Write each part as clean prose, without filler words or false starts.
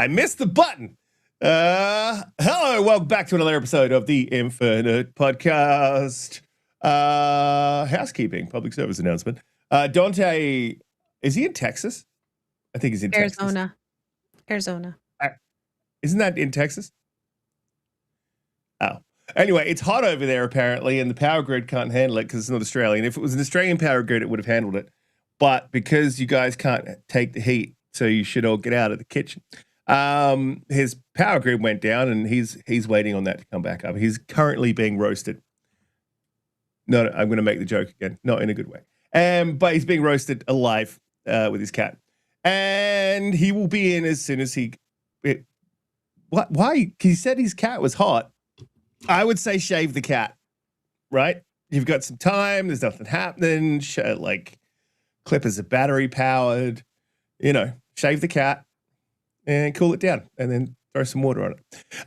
I missed the button. Hello, welcome back to another episode of the Infinite Podcast. Housekeeping, public service announcement. Donte, is he in Texas? I think he's in Arizona. Isn't that in Texas? Oh. Anyway, it's hot over there apparently, and the power grid can't handle it because it's not Australian. If it was an Australian power grid, it would have handled it. But because you guys can't take the heat, so you should all get out of the kitchen. His power grid went down, and he's waiting on that to come back up. He's currently being roasted. No, I'm going to make the joke again, not in a good way. But he's being roasted alive with his cat, and he will be in as soon as he. Why? He said his cat was hot. I would say shave the cat, right? You've got some time. There's nothing happening. Like Clippers are battery powered. You know, shave the cat and cool it down, and then throw some water on it.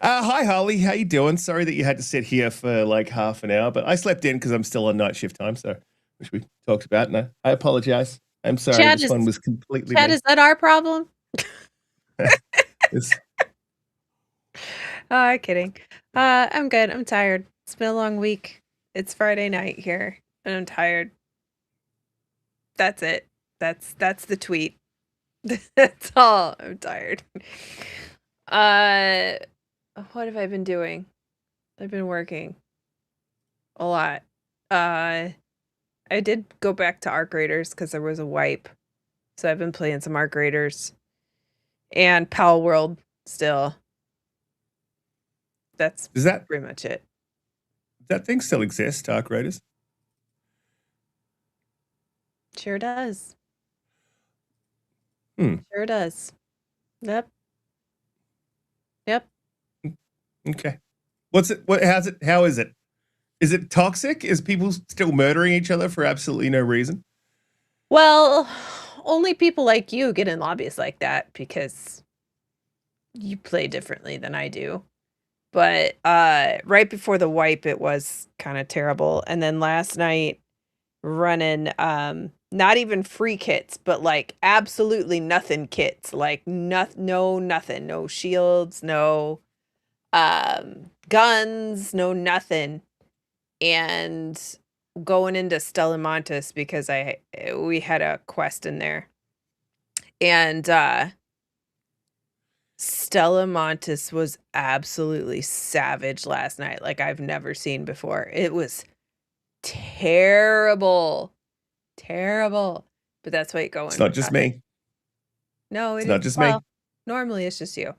Hi, Harley. How you doing? Sorry that you had to sit here for like half an hour, but I slept in because I'm still on night shift time, so which we talked about. No, I apologize. I'm sorry. Chad, this one was completely. Chad, is that our problem? I'm kidding. I'm good. I'm tired. It's been a long week. It's Friday night here, and I'm tired. That's it. That's the tweet. That's all. I'm tired. What have I been doing? I've been working a lot. I did go back to Arc Raiders because there was a wipe, so I've been playing some Arc Raiders and Pal World still. That's pretty much it. That thing still exists, Arc Raiders? Sure does. Sure does. Yep. Okay. What's it? How is it? Is it toxic? Is people still murdering each other for absolutely no reason? Well, only people like you get in lobbies like that because you play differently than I do. But right before the wipe, it was kind of terrible. And then last night, running not even free kits, but like absolutely nothing kits, like nothing, no shields, no guns, no nothing. And going into Stellamontis because we had a quest in there, and Stellamontis was absolutely savage last night, like I've never seen before. It was terrible. But that's why you go in. It's not just me. No, it's not just me. Normally it's just you.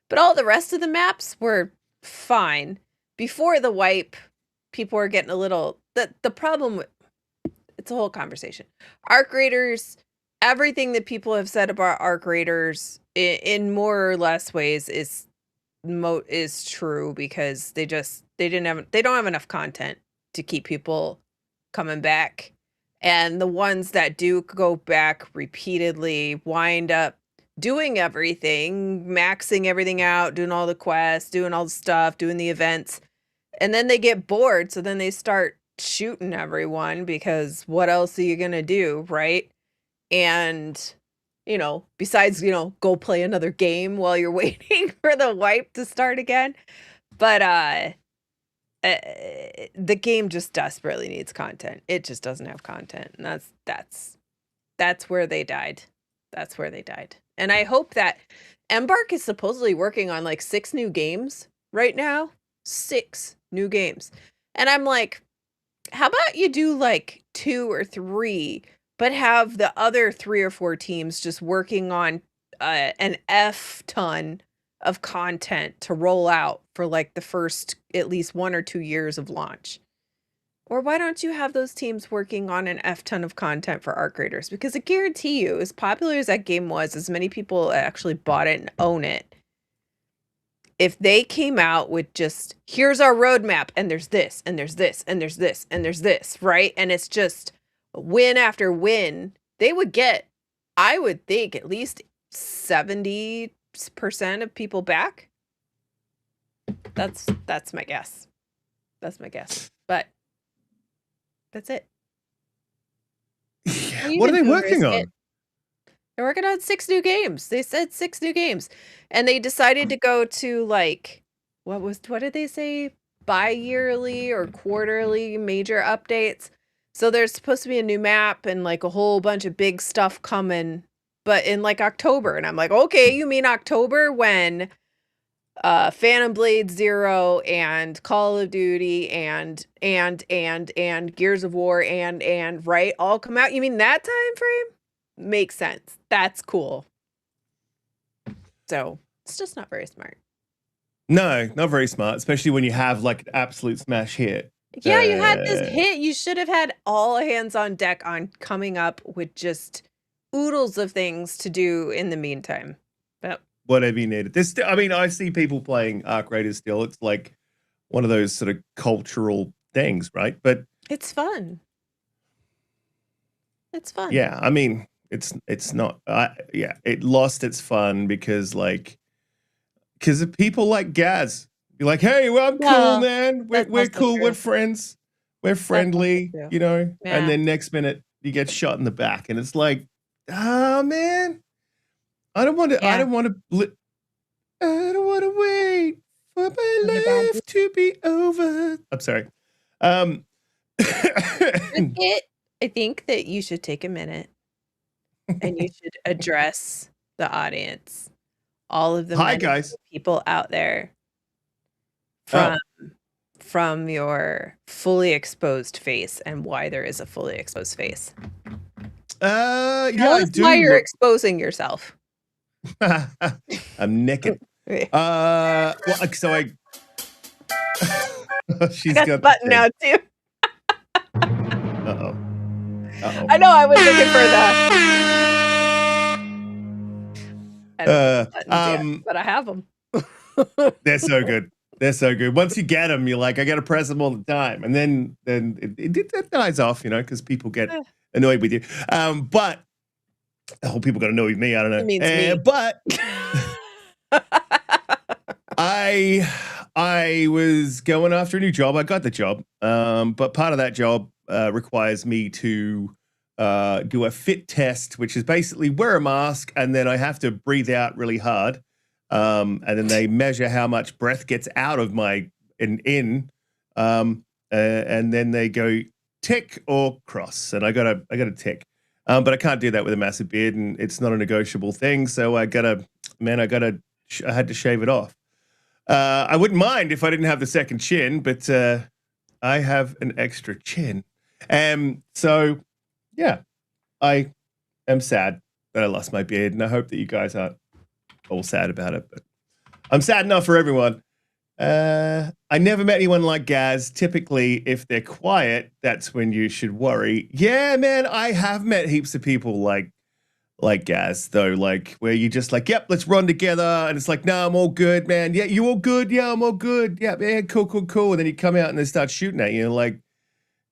But all the rest of the maps were fine. Before the wipe, people were getting a little... The problem with... It's a whole conversation. Arc Raiders, everything that people have said about Arc Raiders in more or less ways is true because they don't have enough content to keep people coming back. And the ones that do go back repeatedly wind up doing everything, maxing everything out, doing all the quests, doing all the stuff, doing the events. And then they get bored, so then they start shooting everyone because what else are you going to do, right? And, besides, go play another game while you're waiting for the wipe to start again. But the game just desperately needs content. It just doesn't have content, and that's where they died. That's where they died. And I hope that Embark is supposedly working on like 6 new games right now. 6 new games, and I'm like, how about you do like 2 or 3, but have the other 3 or 4 teams just working on an F ton of content to roll out for like the first at least 1 or 2 years of launch. Or why don't you have those teams working on an F ton of content for Arc Raiders? Because I guarantee you, as popular as that game was, as many people actually bought it and own it, if they came out with just, here's our roadmap, and there's this, and there's this, and there's this, and there's this, right? And it's just win after win, they would get, I would think, at least 70% of people back. That's my guess. That's my guess. But that's it. What are they working on? They're working on 6 new games. They said 6 new games. And they decided to go to, like, what did they say? Bi-yearly or quarterly major updates. So there's supposed to be a new map and, like, a whole bunch of big stuff coming, but in, like, October. And I'm like, okay, you mean October when Phantom Blade 0 and Call of Duty and Gears of War and right all come out? You mean that time frame? Makes sense. That's cool. So it's just not very smart. No, not very smart, especially when you have like an absolute smash hit. Yeah, you had this hit. You should have had all hands on deck on coming up with just oodles of things to do in the meantime. But whatever you needed. There's still, I mean, I see people playing Arc Raiders still. It's like one of those sort of cultural things, right? But it's fun. It's fun. Yeah, I mean, it's not. Yeah, it lost its fun because of people like Gaz. You're like, hey, well, I'm cool, man. We're cool. We're friends. We're friendly, you know. Yeah. And then next minute you get shot in the back, and it's like, oh man, I don't want to. Yeah. I don't want to wait for my life to be over. I'm sorry. I think that you should take a minute and you should address the audience, all of the Hi, guys. people out there from your fully exposed face and why there is a fully exposed face. Yeah, Tell us why you're exposing yourself. I'm naked. Well, so she's got the button now too. Uh-oh. I know, I was looking for that. But I have them. They're so good. They're so good. Once you get them, you're like, I got to press them all the time. And then it dies off, you know, because people get annoyed with you. But people got annoyed with me. I don't know. It means me. But I was going after a new job. I got the job. But part of that job requires me to do a fit test, which is basically wear a mask and then I have to breathe out really hard. And then they measure how much breath gets out of my in, and then they go tick or cross, and I got a tick. But I can't do that with a massive beard, and it's not a negotiable thing. So I had to shave it off. I wouldn't mind if I didn't have the second chin, but I have an extra chin. So yeah, I am sad that I lost my beard, and I hope that you guys aren't all sad about it, but I'm sad enough for everyone. I never met anyone like Gaz. Typically, if they're quiet, that's when you should worry. Yeah, man, I have met heaps of people like Gaz, though, like where you just like, yep, let's run together, and it's like, no, I'm all good, man. Yeah, you all good? Yeah, I'm all good. Yeah, man, cool. And then you come out and they start shooting at you, like,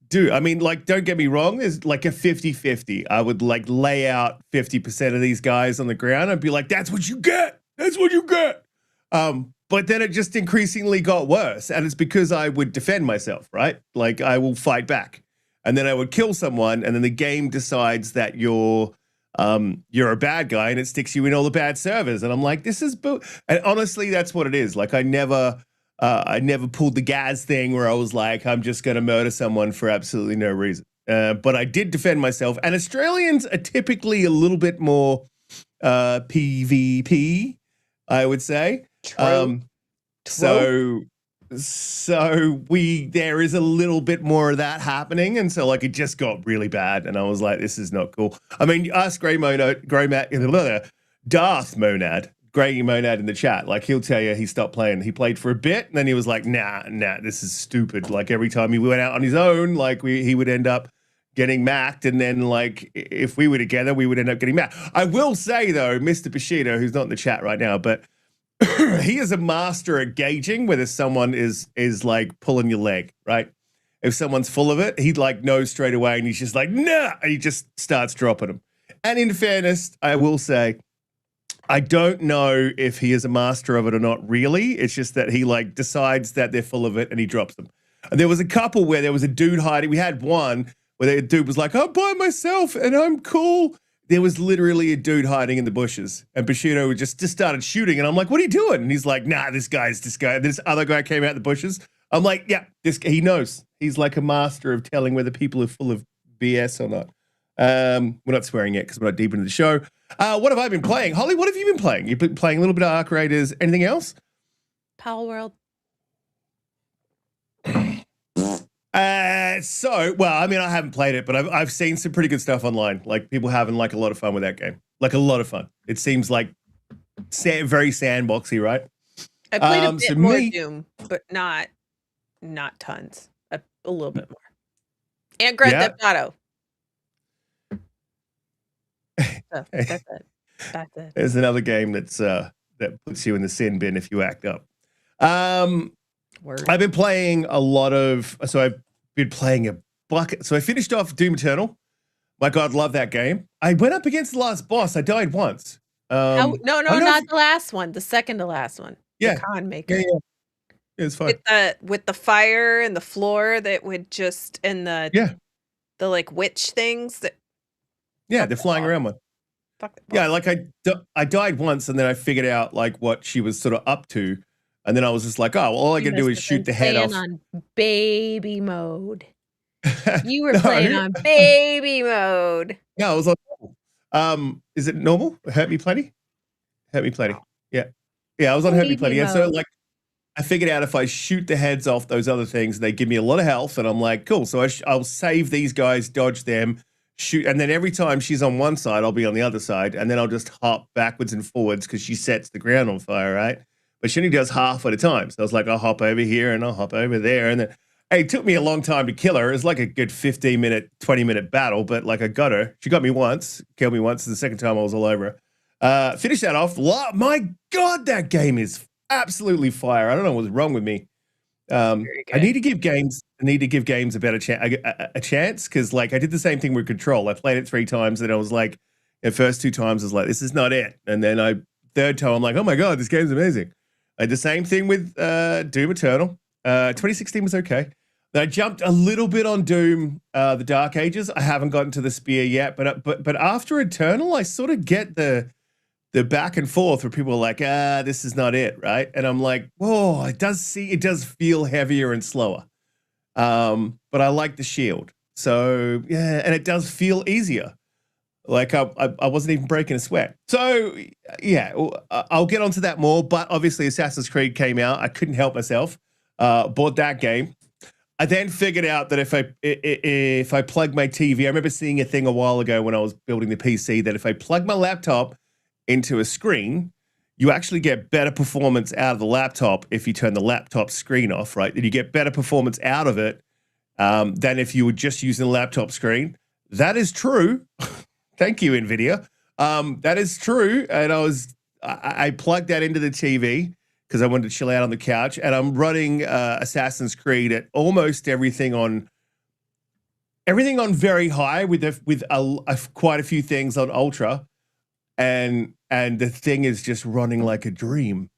dude, I mean, like, don't get me wrong. There's like a 50-50. I would like lay out 50% of these guys on the ground and be like, that's what you get. That's what you get. But then it just increasingly got worse. And it's because I would defend myself, right? Like I will fight back and then I would kill someone. And then the game decides that you're a bad guy and it sticks you in all the bad servers. And I'm like, this is, and honestly, that's what it is. Like I never pulled the Gaz thing where I was like, I'm just going to murder someone for absolutely no reason. But I did defend myself. And Australians are typically a little bit more PvP, I would say. True. So there is a little bit more of that happening. And so like it just got really bad. And I was like, this is not cool. I mean, ask Darth Monad. Gray Monad in the chat, like he'll tell you he stopped playing. He played for a bit, and then he was like, nah, this is stupid. Like every time he went out on his own, like he would end up getting macked, and then like if we were together, we would end up getting macked. I will say though, Mr. Bushido, who's not in the chat right now, but he is a master at gauging whether someone is like pulling your leg, right? If someone's full of it, he like knows straight away, and he's just like, nah, and he just starts dropping them. And in fairness, I will say, I don't know if he is a master of it or not really. It's just that he like decides that they're full of it and he drops them. And there was a couple where there was a dude hiding. We had one where the dude was like, I'm by myself and I'm cool. there was literally a dude hiding in the bushes, and Bushido just started shooting, and I'm like, "What are you doing?" And he's like, "Nah, this guy." This other guy came out the bushes. I'm like, "Yeah, he knows. He's like a master of telling whether people are full of BS or not." We're not swearing yet because we're not deep into the show. What have I been playing? Holly, what have you been playing? You've been playing a little bit of Arc Raiders. Anything else? Pal World. Well, I mean, I haven't played it, but I've seen some pretty good stuff online. Like people having like a lot of fun with that game, like a lot of fun. It seems like very sandboxy, right? I played a bit more Doom, but not tons. A little bit more. And Grand Theft Auto. So, that's it. That's it. There's another game that puts you in the sin bin if you act up. Word. I've been playing a lot of. So I've been playing a bucket. So I finished off Doom Eternal. My God, love that game. I went up against the last boss. I died once. No, not the last one. The second to last one. Yeah, the con maker. Yeah. It was fun. With the fire and the floor that would just the like witch things that. Yeah, they're flying around one. Yeah, like I died once, and then I figured out like what she was sort of up to, and then I was just like, oh, well, all I can do is shoot the head off. On baby mode. You were playing on baby mode. No, I was on. Is it normal? Hurt me plenty. Hurt me plenty. Yeah, I was on hurt me plenty. Yeah, so like I figured out if I shoot the heads off those other things, they give me a lot of health, and I'm like, cool. So I'll save these guys, dodge them. Shoot, and then every time she's on one side, I'll be on the other side, and then I'll just hop backwards and forwards because she sets the ground on fire, right? But she only does half at a time. So I was like, I'll hop over here and I'll hop over there, and then it took me a long time to kill her. It was like a good 15-minute, 20-minute battle, but like I got her. She got me once, killed me once. The second time I was all over her. Finished that off. My God, that game is absolutely fire. I don't know what's wrong with me. I need to give games a better chance because like I did the same thing with Control. I played it 3 times and I was like, the first 2 times I was like, this is not it, and then third time I'm like, oh my God, this game's amazing. I did the same thing with Doom Eternal. 2016 was okay. Then I jumped a little bit on Doom, the Dark Ages. I haven't gotten to the Spear yet, but after Eternal, I sort of get the back and forth where people are like, this is not it, right? And I'm like, whoa, it does feel heavier and slower. But I like the shield. So yeah, and it does feel easier. Like I wasn't even breaking a sweat. So yeah, I'll get onto that more. But obviously Assassin's Creed came out. I couldn't help myself. Bought that game. I then figured out that if I plug my TV, I remember seeing a thing a while ago when I was building the PC that if I plug my laptop into a screen, you actually get better performance out of the laptop if you turn the laptop screen off, right? That you get better performance out of it than if you were just using the laptop screen. That is true. Thank you, NVIDIA. That is true. And I plugged that into the TV because I wanted to chill out on the couch, and I'm running Assassin's Creed at almost everything on very high with quite a few things on ultra. And the thing is just running like a dream.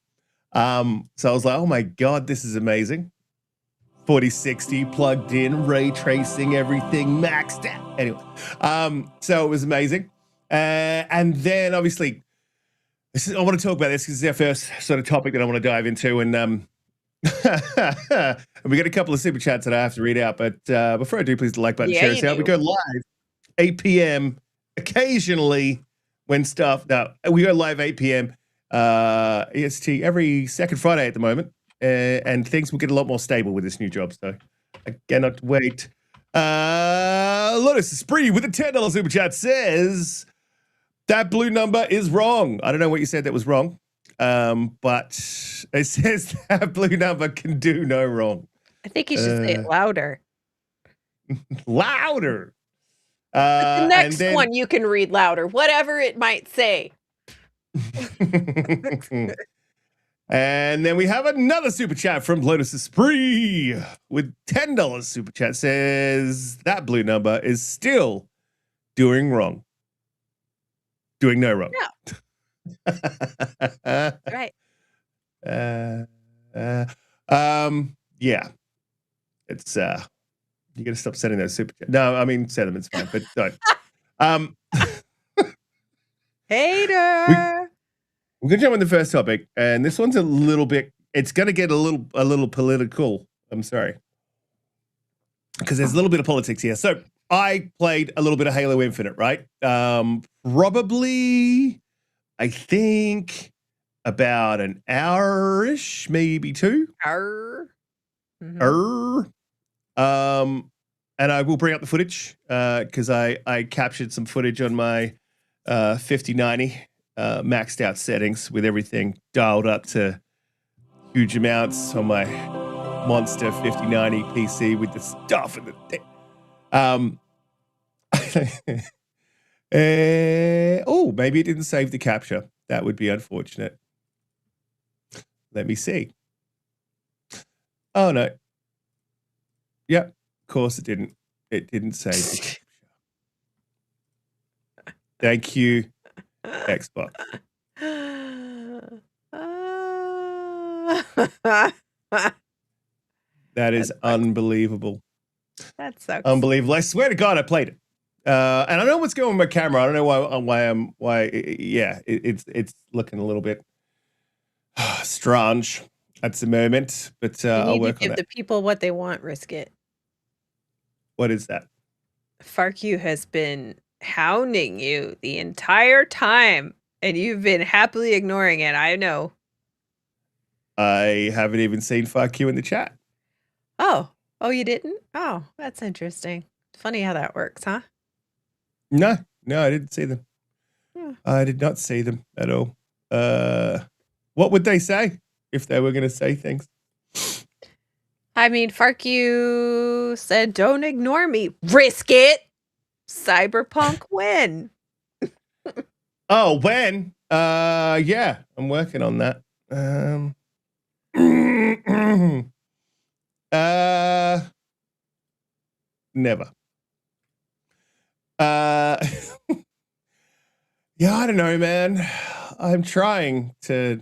So I was like, oh my God, this is amazing. 4060 plugged in, ray tracing, everything maxed out. Anyway, so it was amazing. And then obviously, I want to talk about this because it's our first sort of topic that I want to dive into. And we got a couple of super chats that I have to read out. But before I do, please the like button, share us out. We go live 8 p.m. occasionally. We go live 8 p.m. EST every second Friday at the moment, and things will get a lot more stable with this new job. So I cannot wait. Lotus Spree with a $10 super chat says that blue number is wrong. I don't know what you said that was wrong, but it says that blue number can do no wrong. I think you should say it louder. Louder. But the next one you can read louder, whatever it might say. And then we have another super chat from Lotus Spree with $10 super chat says that blue number is still doing wrong. Doing no wrong. Yeah. Right. Yeah. It's you got to stop sending those super chats. No, I mean, send them. It's fine, but don't. Hater. We're gonna jump on the first topic, and this one's a little bit. It's gonna get a little political. I'm sorry, because there's a little bit of politics here. So I played a little bit of Halo Infinite, right? Probably, I think about an hour-ish, maybe two. Arr. Mhm. And I will bring up the footage because I captured some footage on my 5090 maxed out settings with everything dialed up to huge amounts on my monster 5090 PC with the stuff and the oh, maybe it didn't save the capture. That would be unfortunate. Let me see. Oh no. Yep, of course it didn't. It didn't save the capture. Thank you, Xbox. That is unbelievable. That sucks. Unbelievable. I swear to God, I played it. And I don't know what's going on with my camera. I don't know why. Yeah, it's looking a little bit strange at the moment, but I'll work on give that. the people what they want, Riskit. What is that? FarkU has been hounding you the entire time, and you've been happily ignoring it. I know. I haven't even seen fuck you in the chat. Oh, you didn't? Oh, that's interesting. Funny how that works, huh? No, I didn't see them. Hmm. I did not see them at all. What would they say if they were going to say things? I mean, FarkU said, "Don't ignore me. Risk it. Cyberpunk win." Oh, when? Yeah, I'm working on that. Never. Yeah, I don't know, man. I'm trying to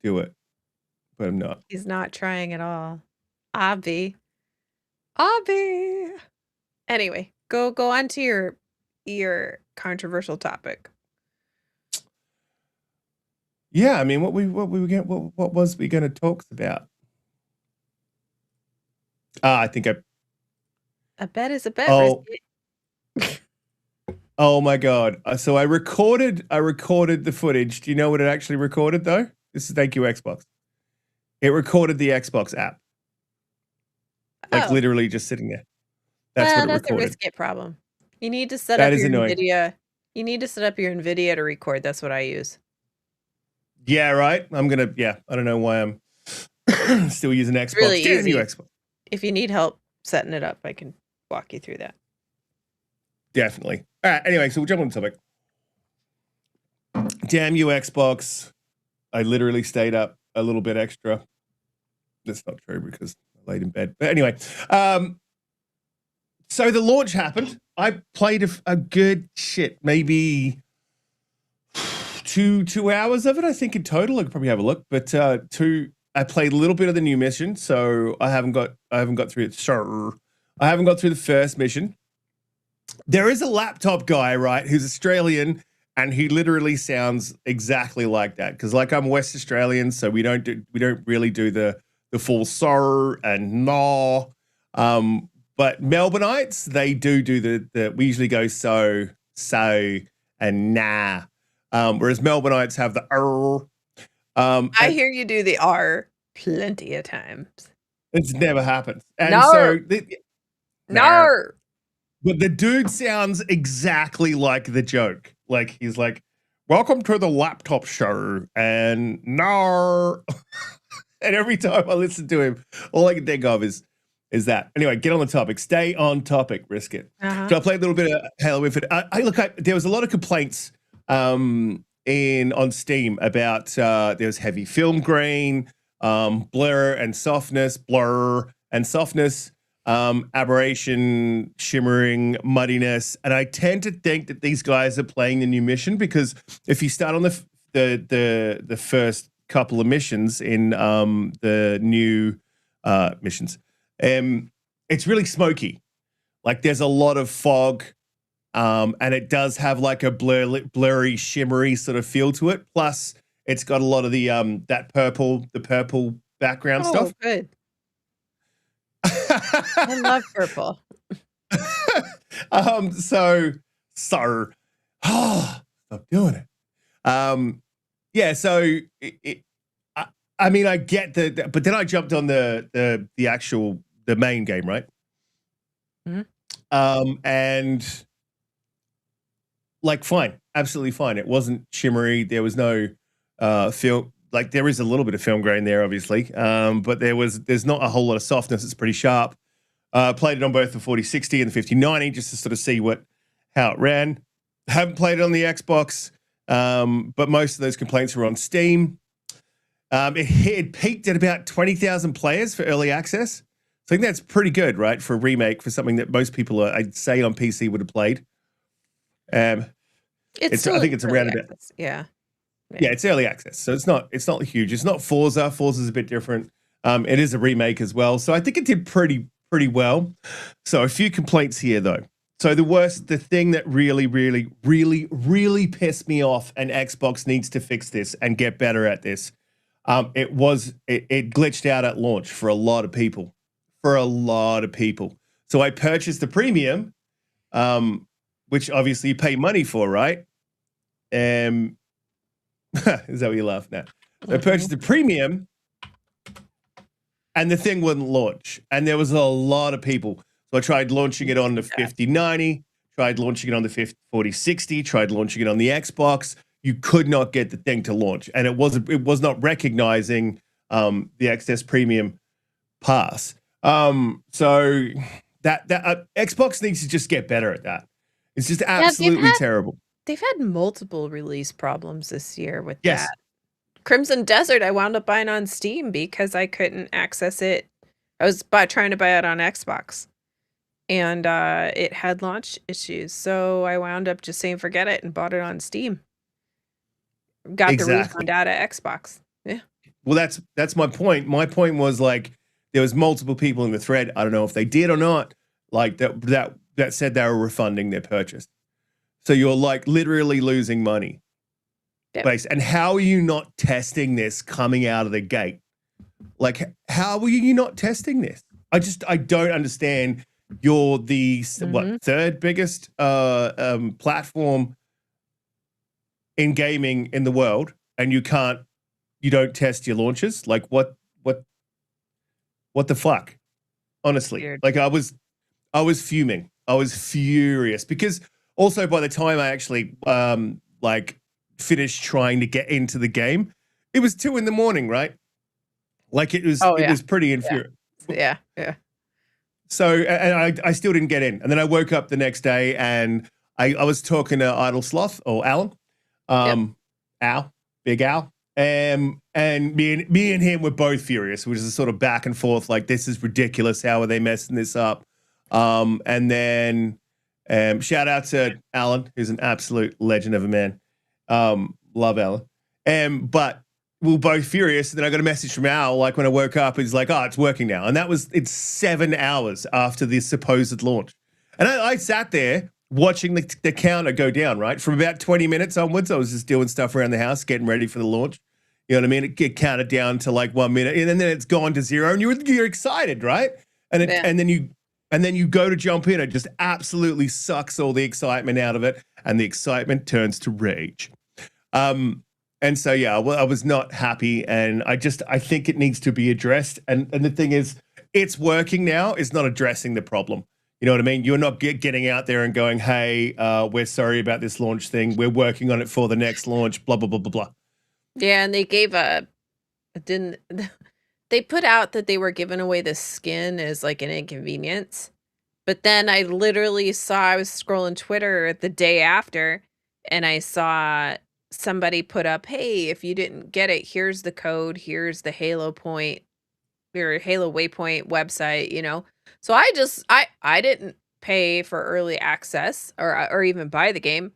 do it, but I'm not. He's not trying at all. Obvi. Anyway, go on to your controversial topic. Yeah, I mean, what was we going to talk about? I think A bet is a bet. Oh. Oh my God. So I recorded the footage. Do you know what it actually recorded though? This is thank you, Xbox. It recorded the Xbox app. Like literally just sitting there. That's what it recorded. That's a Riskit problem. You need to set up your annoying. NVIDIA. You need to set up your NVIDIA to record. That's what I use. Yeah, right. I don't know why I'm still using Xbox. Really Damn you, easy. Xbox. If you need help setting it up, I can walk you through that. Definitely. All right. Anyway, so we'll jump on the topic. Damn you, Xbox. I literally stayed up a little bit extra. That's not true because I laid in bed. But anyway, so the launch happened. I played a good maybe 2 hours of it, I think, in total. I could probably have a look. But I played a little bit of the new mission, so I haven't got through it. So I haven't got through the first mission. There is a laptop guy, right, who's Australian, and he literally sounds exactly like that. Because like I'm West Australian, so we don't really do the full sir and no. But Melbourneites, they do the we usually go so and nah. Whereas Melbourneites have the I hear you do the R plenty of times. It's never happened. And no. So no. But the dude sounds exactly like the joke. Like he's like, "Welcome to the laptop show," and no. And every time I listen to him, all I can think of is that. Anyway, get on the topic. Stay on topic, Riskit. So I played a little bit of Halo Infinite. There was a lot of complaints on Steam about there was heavy film grain, blur and softness, aberration, shimmering, muddiness. And I tend to think that these guys are playing the new mission because if you start on the first couple of missions in the new missions, it's really smoky. Like there's a lot of fog, and it does have like a blurry, shimmery sort of feel to it. Plus, it's got a lot of the purple background Oh, stuff. good. I love purple. So stop doing it. Yeah, so I mean, I get but then I jumped on the actual main game, right? Mhm. And like, fine, absolutely fine. It wasn't shimmery. There was no film. Like, there is a little bit of film grain there, obviously, but there's not a whole lot of softness. It's pretty sharp. Played it on both the 4060 and the 5090 just to sort of see how it ran. Haven't played it on the Xbox, but most of those complaints were on Steam. It peaked at about 20,000 players for early access. So I think that's pretty good, right, for a remake, for something that most people, I'd say, on PC would have played. I think it's around about. Yeah. Yeah, it's early access, so it's not huge. It's not Forza. Forza's a bit different. It is a remake as well, so I think it did pretty well. So a few complaints here though. So the thing that really pissed me off, and Xbox needs to fix this and get better at this. It glitched out at launch for a lot of people. So I purchased the premium, which obviously you pay money for, right? Is that what you laugh at? So I purchased the premium, and the thing wouldn't launch. And there was a lot of people. So I tried launching it on the 5090, tried launching it on the 4060, tried launching it on the Xbox. You could not get the thing to launch, and it was not recognizing the XS Premium pass. So that Xbox needs to just get better at that. It's just absolutely terrible. They've had multiple release problems this year with Yes. that. Crimson Desert, I wound up buying on Steam because I couldn't access it. I was trying to buy it on Xbox, and it had launch issues. So I wound up just saying forget it and bought it on Steam. Got the refund out of Xbox. Yeah. Well, that's my point. My point was, like, there was multiple people in the thread. I don't know if they did or not. Like that said they were refunding their purchase. So you're like literally losing money. Yep. And how are you not testing this coming out of the gate? Like, how are you not testing this? I don't understand. You're the third biggest platform in gaming in the world, and you don't test your launches. Like, what the fuck? Honestly, weird. Like, I was fuming. I was furious because also by the time I actually finished trying to get into the game, it was 2 a.m, right? Like, it was pretty infuriating. Yeah. So, and I still didn't get in. And then I woke up the next day, and I was talking to Idle Sloth, or Alan, Al, Big Al, and me and him were both furious, which is a sort of back and forth, like, this is ridiculous. How are they messing this up? And then shout out to Alan, who's an absolute legend of a man. Love Alan. But we were both furious. And then I got a message from Al, like, when I woke up, he's like, oh, it's working now. And it's 7 hours after the supposed launch. And I sat there watching the counter go down, right? From about 20 minutes onwards, I was just doing stuff around the house, getting ready for the launch. You know what I mean? It counted down to like 1 minute, and then it's gone to 0, and you're excited, right? And then you go to jump in, it just absolutely sucks all the excitement out of it, and the excitement turns to rage. And so, yeah, well, I was not happy, and I think it needs to be addressed. And the thing is, it's working now. It's not addressing the problem. You know what I mean? You're not getting out there and going, hey, we're sorry about this launch thing. We're working on it for the next launch, blah, blah, blah, blah, blah. Yeah, and they they put out that they were giving away the skin as like an inconvenience. But then I literally I was scrolling Twitter the day after, and I saw somebody put up, hey, if you didn't get it, here's the code, here's the Halo Waypoint website, you know. So I didn't pay for early access or even buy the game.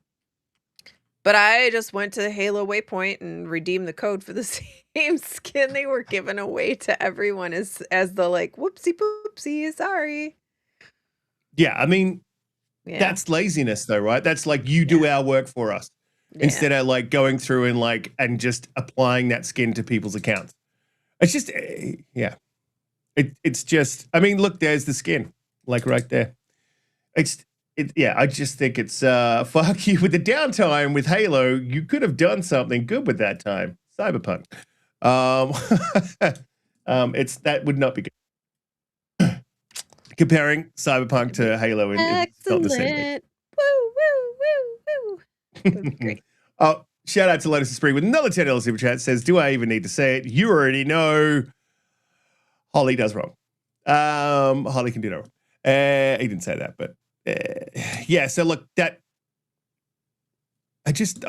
But I just went to Halo Waypoint and redeemed the code for the same skin they were giving away to everyone as the like whoopsie poopsie, sorry. Yeah, I mean, Yeah. that's laziness though, right? That's like you do our work for us instead of like going through and just applying that skin to people's accounts. It's just, yeah. It's just, I mean, look, there's the skin, like right there. Yeah, I just think it's, fuck you with the downtime with Halo. You could have done something good with that time. Cyberpunk. That would not be good. Comparing Cyberpunk to Halo is not the same thing. Excellent. Woo, woo, woo, woo. It would be great. Oh, shout out to Lotus Spring with another $10 super chat. Says, do I even need to say it? You already know. Holly does wrong. Holly can do no wrong. He didn't say that, but yeah. So look, that I just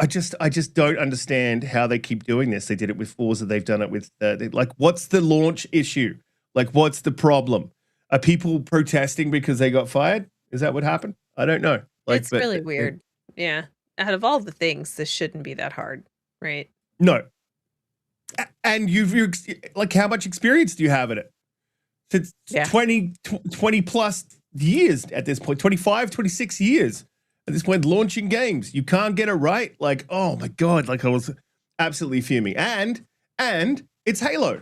don't understand how they keep doing this. They did it with Forza. They've done it with like, what's the launch issue? Like, what's the problem? Are people protesting because they got fired? Is that what happened? I don't know. Like, It's really weird. Yeah. Out of all the things, this shouldn't be that hard, right? No. And you've like, how much experience do you have in it? It's 20 plus years at this point, 25, 26 years at this point, launching games. You can't get it right. Like, oh my God, like I was absolutely fuming. And it's Halo.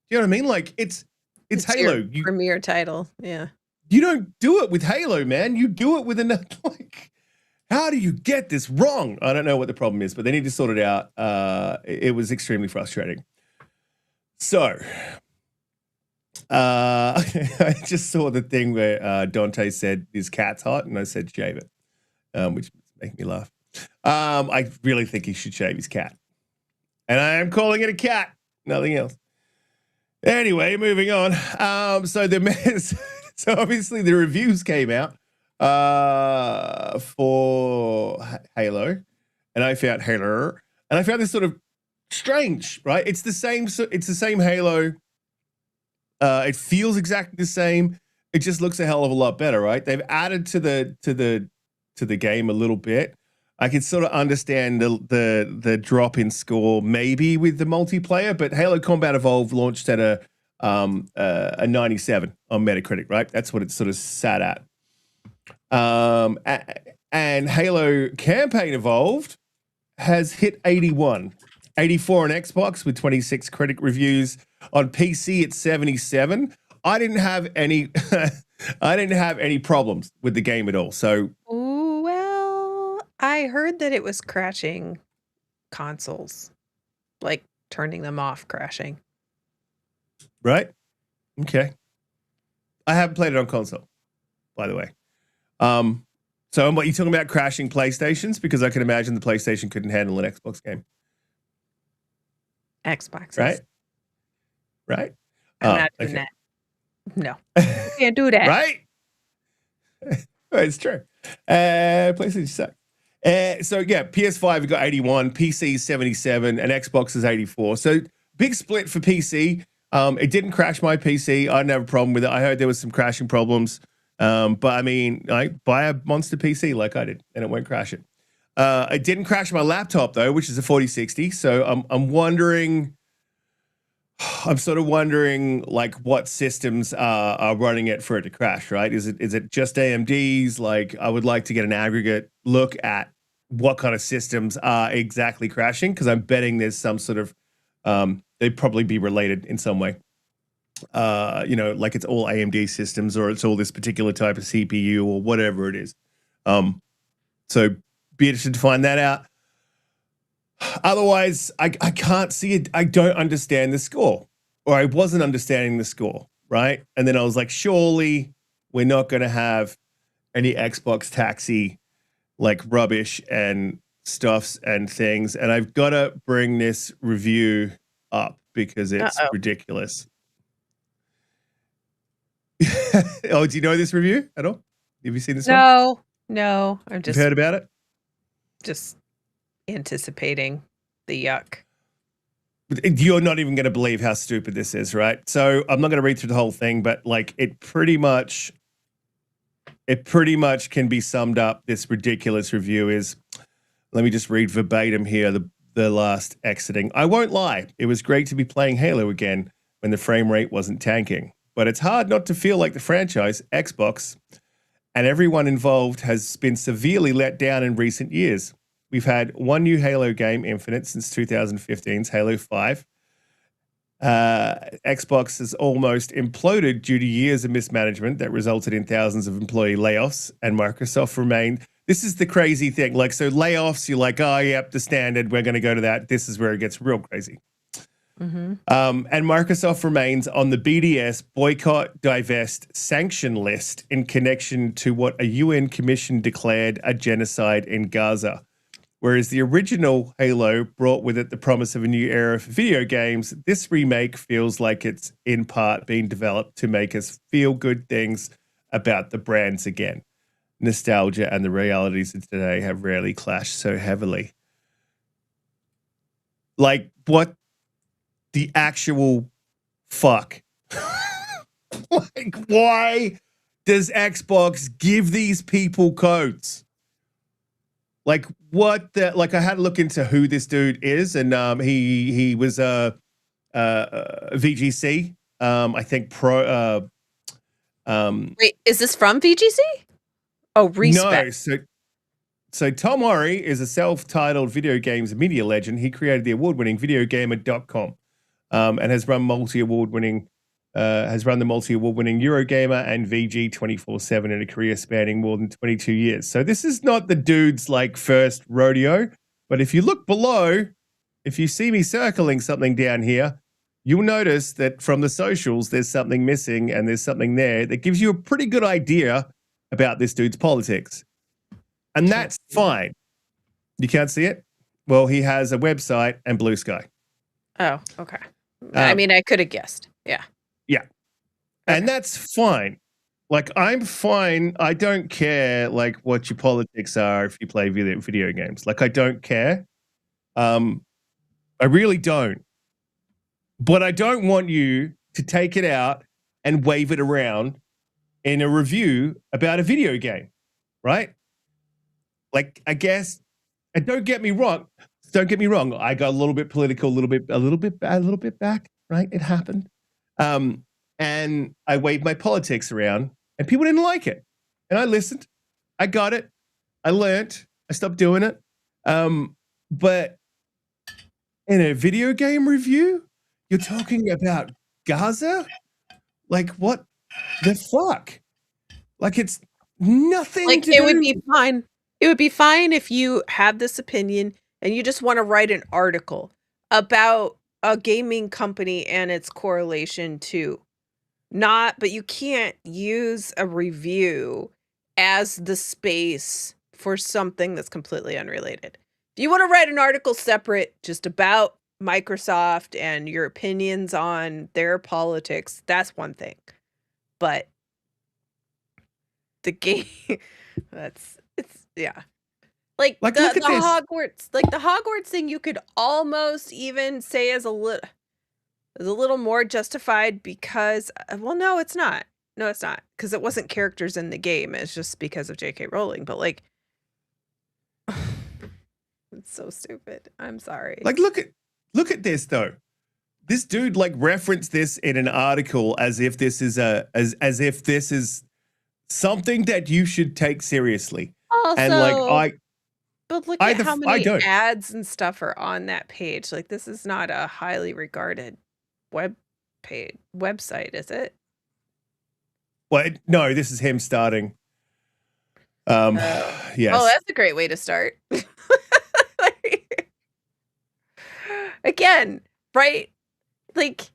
You know what I mean? Like it's Halo. Your premier title. Yeah. You don't do it with Halo, man. You do it with another, like, how do you get this wrong? I don't know what the problem is, but they need to sort it out. It was extremely frustrating. So, I just saw the thing where Donte said his cat's hot, and I said shave it, which makes me laugh. I really think he should shave his cat, and I am calling it a cat, nothing else. Anyway, moving on. So obviously the reviews came out for Halo, and I found Halo, and I found this sort of strange, right? It's the same Halo. It feels exactly the same. It just looks a hell of a lot better, right? They've added to the game a little bit. I can sort of understand the drop in score maybe with the multiplayer, but Halo Combat Evolved launched at a 97 on Metacritic, right? That's what it sort of sat at. And Halo Campaign Evolved has hit 81, 84 on Xbox with 26 critic reviews. On PC, it's 77. I didn't have any problems with the game at all. So, well, I heard that it was crashing consoles, like turning them off, crashing. Right? Okay. I haven't played it on console, by the way. So what, you talking about crashing PlayStations? Because I can imagine the PlayStation couldn't handle an Xbox game. Xbox. Right? I'm not doing that. No. You can't do that. Right? It's true. PlayStation sucks. So yeah, PS5 we got 81, PC 77, and Xbox is 84. So big split for PC. It didn't crash my PC. I didn't have a problem with it. I heard there was some crashing problems. But I mean, I buy a monster PC like I did, and it won't crash it. It didn't crash my laptop though, which is a 4060. So I'm wondering. I'm sort of wondering, like, what systems are running it for it to crash, right? Is it just AMDs? Like, I would like to get an aggregate look at what kind of systems are exactly crashing, because I'm betting there's some sort of, they'd probably be related in some way. Like it's all AMD systems, or it's all this particular type of CPU, or whatever it is. So be interested to find that out. Otherwise, I can't see it. I don't understand the score, or I wasn't understanding the score, right? And then I was like, surely we're not going to have any Xbox taxi, like rubbish and stuffs and things. And I've got to bring this review up because it's ridiculous. Oh, do you know this review at all? Have you seen this one? No. I'm just heard about it. Just anticipating the yuck. You're not even going to believe how stupid this is, right? So I'm not going to read through the whole thing, but like it pretty much can be summed up. This ridiculous review is, Let me just read verbatim here the last exiting. I won't lie, it was great to be playing Halo again when the frame rate wasn't tanking. But it's hard not to feel like the franchise, Xbox, and everyone involved has been severely let down in recent years. We've had one new Halo game, Infinite, since 2015's Halo 5. Xbox has almost imploded due to years of mismanagement that resulted in thousands of employee layoffs, and Microsoft remained. This is the crazy thing. Like, so layoffs, you're like, oh, yep, the standard, we're going to go to that. This is where it gets real crazy. And Microsoft remains on the BDS boycott, divest, sanction list in connection to what a UN commission declared a genocide in Gaza. Whereas the original Halo brought with it the promise of a new era for video games, this remake feels like it's in part being developed to make us feel good things about the brands again. Nostalgia and the realities of today have rarely clashed so heavily. Like, what the actual fuck? Like, why does Xbox give these people codes? Like, what the, like, I had to look into who this dude is, and he was VGC, I think pro Wait, is this from VGC? Oh, Respect. no, so Tom Ori is a self-titled video games media legend. He created the award-winning videogamer.com, and has run the multi-award-winning Eurogamer and VG 24/7 in a career spanning more than 22 years. So this is not the dude's like first rodeo, but if you look below, if you see me circling something down here, you'll notice that from the socials, there's something missing and there's something there that gives you a pretty good idea about this dude's politics. And that's fine. You can't see it? Well, he has a website and Blue Sky. Oh, okay. I mean, I could have guessed. Yeah. Yeah. And that's fine. Like, I'm fine. I don't care, like, what your politics are if you play video games. Like, I don't care. I really don't. But I don't want you to take it out and wave it around in a review about a video game, right? Like, I guess, and don't get me wrong. I got a little bit political, a little bit back, right? It happened. And I waved my politics around and people didn't like it. And I listened. I got it. I learned. I stopped doing it. But in a video game review, you're talking about Gaza? Like, what the fuck? Like, it's nothing Like, to it do. would be fine. It would be fine if you have this opinion and you just want to write an article about a gaming company and its correlation to but you can't use a review as the space for something that's completely unrelated. If you want to write an article separate just about Microsoft and your opinions on their politics, that's one thing. But the game, yeah. Like Like, the look at this. Hogwarts, like the Hogwarts thing, you could almost even say is a little more justified because, well, no, it's not. No, it's not, because it wasn't characters in the game. It's just because of J.K. Rowling. But like, it's so stupid. I'm sorry. Like, look at this though. This dude like referenced this in an article as if this is as if this is something that you should take seriously. Also, And like but look I at def- how I many don't. ads and stuff are on that page. Like, this is not a highly regarded website, is it? No, this is him starting. Yes. Oh, that's a great way to start. Again, right? Like,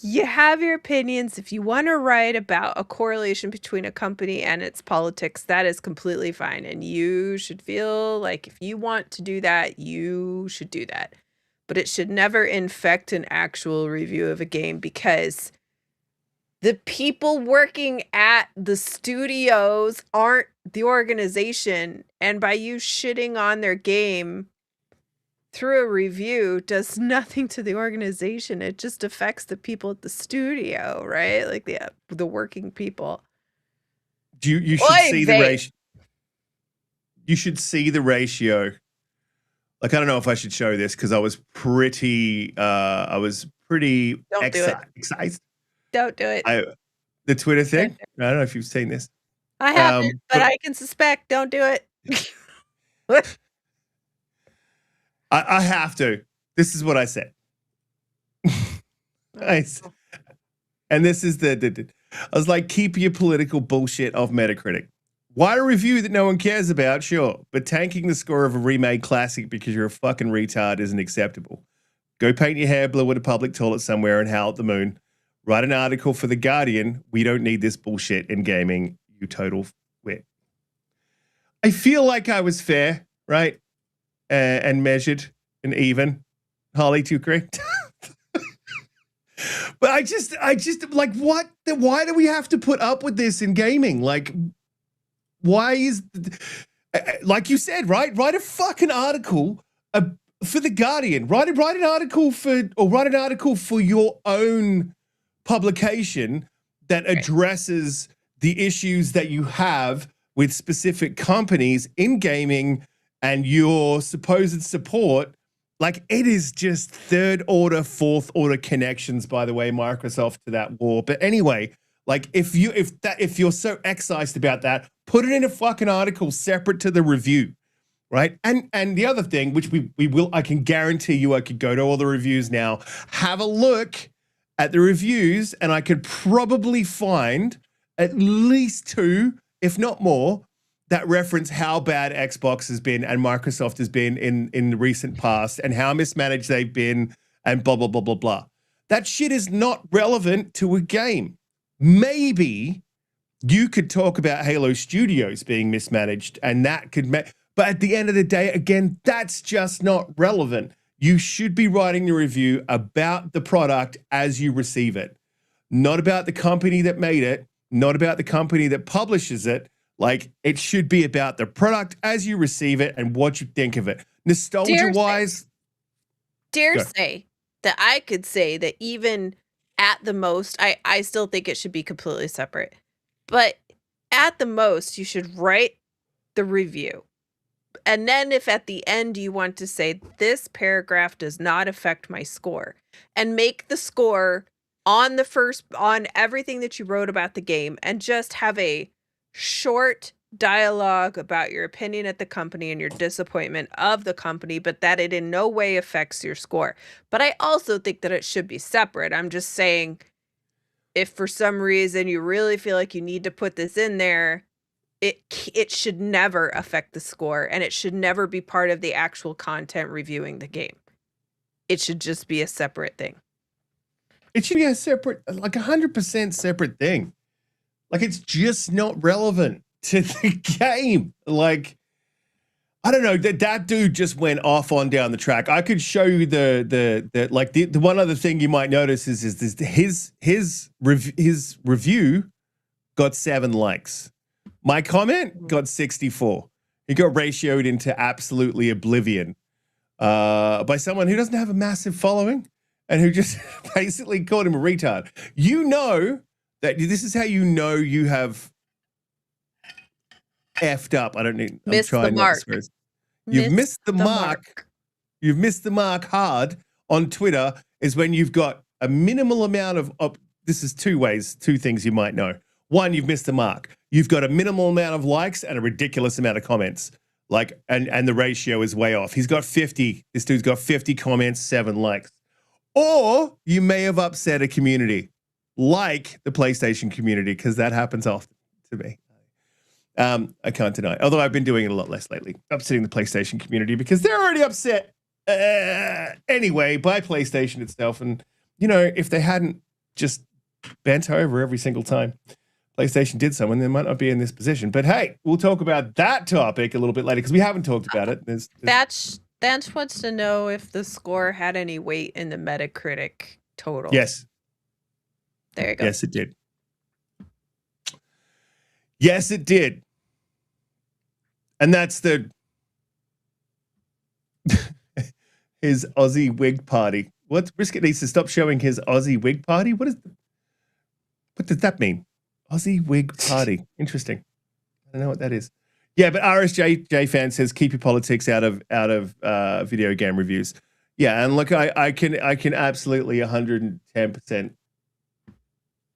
you have your opinions. If you want to write about a correlation between a company and its politics, that is completely fine. And you should feel like if you want to do that, you should do that. But it should never infect an actual review of a game, because the people working at the studios aren't the organization. And by you shitting on their game through a review does nothing to the organization. It just affects the people at the studio, right? Like the working people. You should see the ratio. You should see the ratio Like, I don't know if I should show this because I was pretty Don't do it. excited. Don't do it. The Twitter thing. I don't know if you've seen this. I haven't, but I can suspect. Don't do it. I have to. This is what I said. And this is I was like, keep your political bullshit off Metacritic. Write a review that no one cares about, sure, but tanking the score of a remade classic because you're a fucking retard isn't acceptable. Go paint your hair blue at a public toilet somewhere and howl at the moon. Write an article for The Guardian. We don't need this bullshit in gaming, you total wit. I feel like I was fair, right? And measured and even. Holly, do you agree? But I just like, what? Why do we have to put up with this in gaming? Like, why is, like you said, right? Write a fucking article for The Guardian. Write an article for your own publication that addresses the issues that you have with specific companies in gaming and your supposed support. Like, it is just third order, fourth order connections, by the way, Microsoft, to that war. But anyway, like, if you're so excised about that, put it in a fucking article separate to the review, right? And the other thing, which we will, I can guarantee you, I could go to all the reviews now, have a look at the reviews, and I could probably find at least 2, if not more, that reference how bad Xbox has been and Microsoft has been in the recent past and how mismanaged they've been and blah, blah, blah, blah, blah. That shit is not relevant to a game. Maybe you could talk about Halo Studios being mismanaged and that could, but at the end of the day, again, that's just not relevant. You should be writing the review about the product as you receive it, not about the company that made it, not about the company that publishes it. Like, it should be about the product as you receive it and what you think of it. Nostalgia-wise. Dare say that I could say that even at the most, I still think it should be completely separate. But at the most, you should write the review. And then if at the end you want to say, this paragraph does not affect my score, and make the score on everything that you wrote about the game, and just have a short dialogue about your opinion at the company and your disappointment of the company, but that it in no way affects your score. But I also think that it should be separate. I'm just saying, if for some reason you really feel like you need to put this in there, it should never affect the score, and it should never be part of the actual content reviewing the game. It should just be a separate thing. It should be a separate, like 100% separate thing. Like, it's just not relevant to the game. Like, I don't know, that dude just went off on down the track. I could show you the one other thing you might notice is his review got 7 likes. My comment got 64. He got ratioed into absolutely oblivion by someone who doesn't have a massive following and who just basically called him a retard. You know that this is how you know you have effed up. Missed the mark. You've missed the mark. You've missed the mark hard on Twitter is when you've got a minimal amount of this is 2 things you might know. 1, you've missed the mark. You've got a minimal amount of likes and a ridiculous amount of comments. Like, and the ratio is way off. He's got 50. This dude's got 50 comments, 7 likes. Or you may have upset a community, like the PlayStation community, because that happens often to me. I can't deny. Although I've been doing it a lot less lately, upsetting the PlayStation community because they're already upset anyway by PlayStation itself. And, you know, if they hadn't just bent over every single time PlayStation did something, they might not be in this position. But hey, we'll talk about that topic a little bit later because we haven't talked about it. That wants to know if the score had any weight in the Metacritic total. Yes. There you go. Yes, it did. Yes, it did. And that's his Aussie wig party. Riskit needs to stop showing his Aussie wig party. What does that mean? Aussie wig party. Interesting. I don't know what that is. Yeah, but RSJ fan says keep your politics out of video game reviews. Yeah, and look, I can absolutely 110%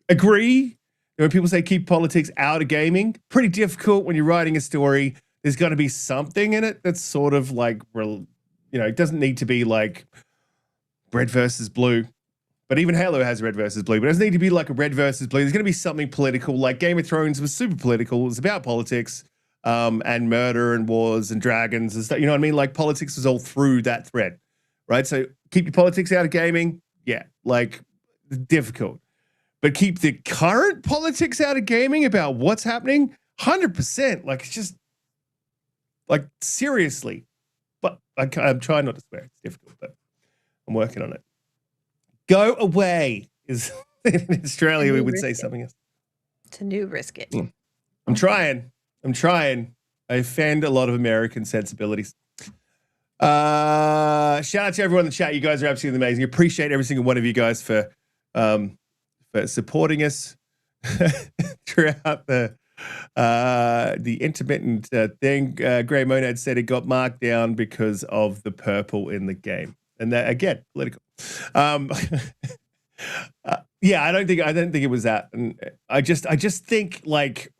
agree. When people say keep politics out of gaming, pretty difficult when you're writing a story. There's got to be something in it that's sort of like, it doesn't need to be like red versus blue. But even Halo has red versus blue. But it doesn't need to be like a red versus blue. There's going to be something political. Like Game of Thrones was super political. It was about politics and murder and wars and dragons and stuff. You know what I mean? Like politics was all through that thread, right? So keep your politics out of gaming. Yeah, like difficult. But keep the current politics out of gaming about what's happening. 100%. Like it's just like seriously. But I'm trying not to swear. It's difficult, but I'm working on it. Go away is in Australia. We would say something else. It's a new Riskit. I'm trying. I offend a lot of American sensibilities. Shout out to everyone in the chat. You guys are absolutely amazing. Appreciate every single one of you guys for supporting us throughout the intermittent thing. Gray Monad said it got marked down because of the purple in the game, and that again political. Yeah, I don't think it was that, and I just think like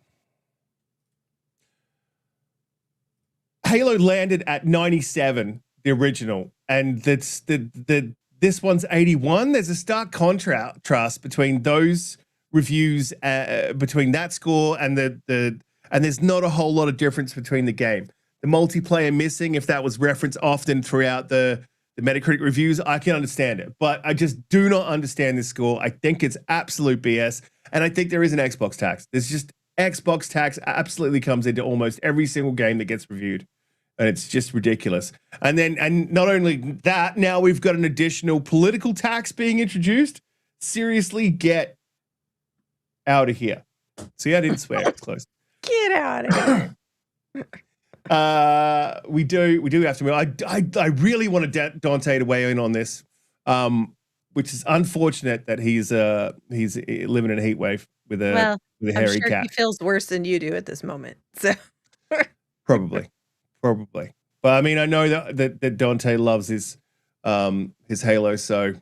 Halo landed at 97, the original, and that's this one's 81. There's a stark contrast between those reviews, between that score and and there's not a whole lot of difference between the game. The multiplayer missing, if that was referenced often throughout the Metacritic reviews, I can understand it, but I just do not understand this score. I think it's absolute BS, and I think there is an Xbox tax. There's just Xbox tax absolutely comes into almost every single game that gets reviewed, and it's just ridiculous. And not only that, now we've got an additional political tax being introduced. Seriously, get out of here. See, I didn't swear. It's close. Get out of here. We do have to move. I really wanted Donte to weigh in on this, which is unfortunate that he's living in a heat wave with a hairy I'm sure cat. he feels worse than you do at this moment. So probably. But I mean, I know that Donte loves his Halo, so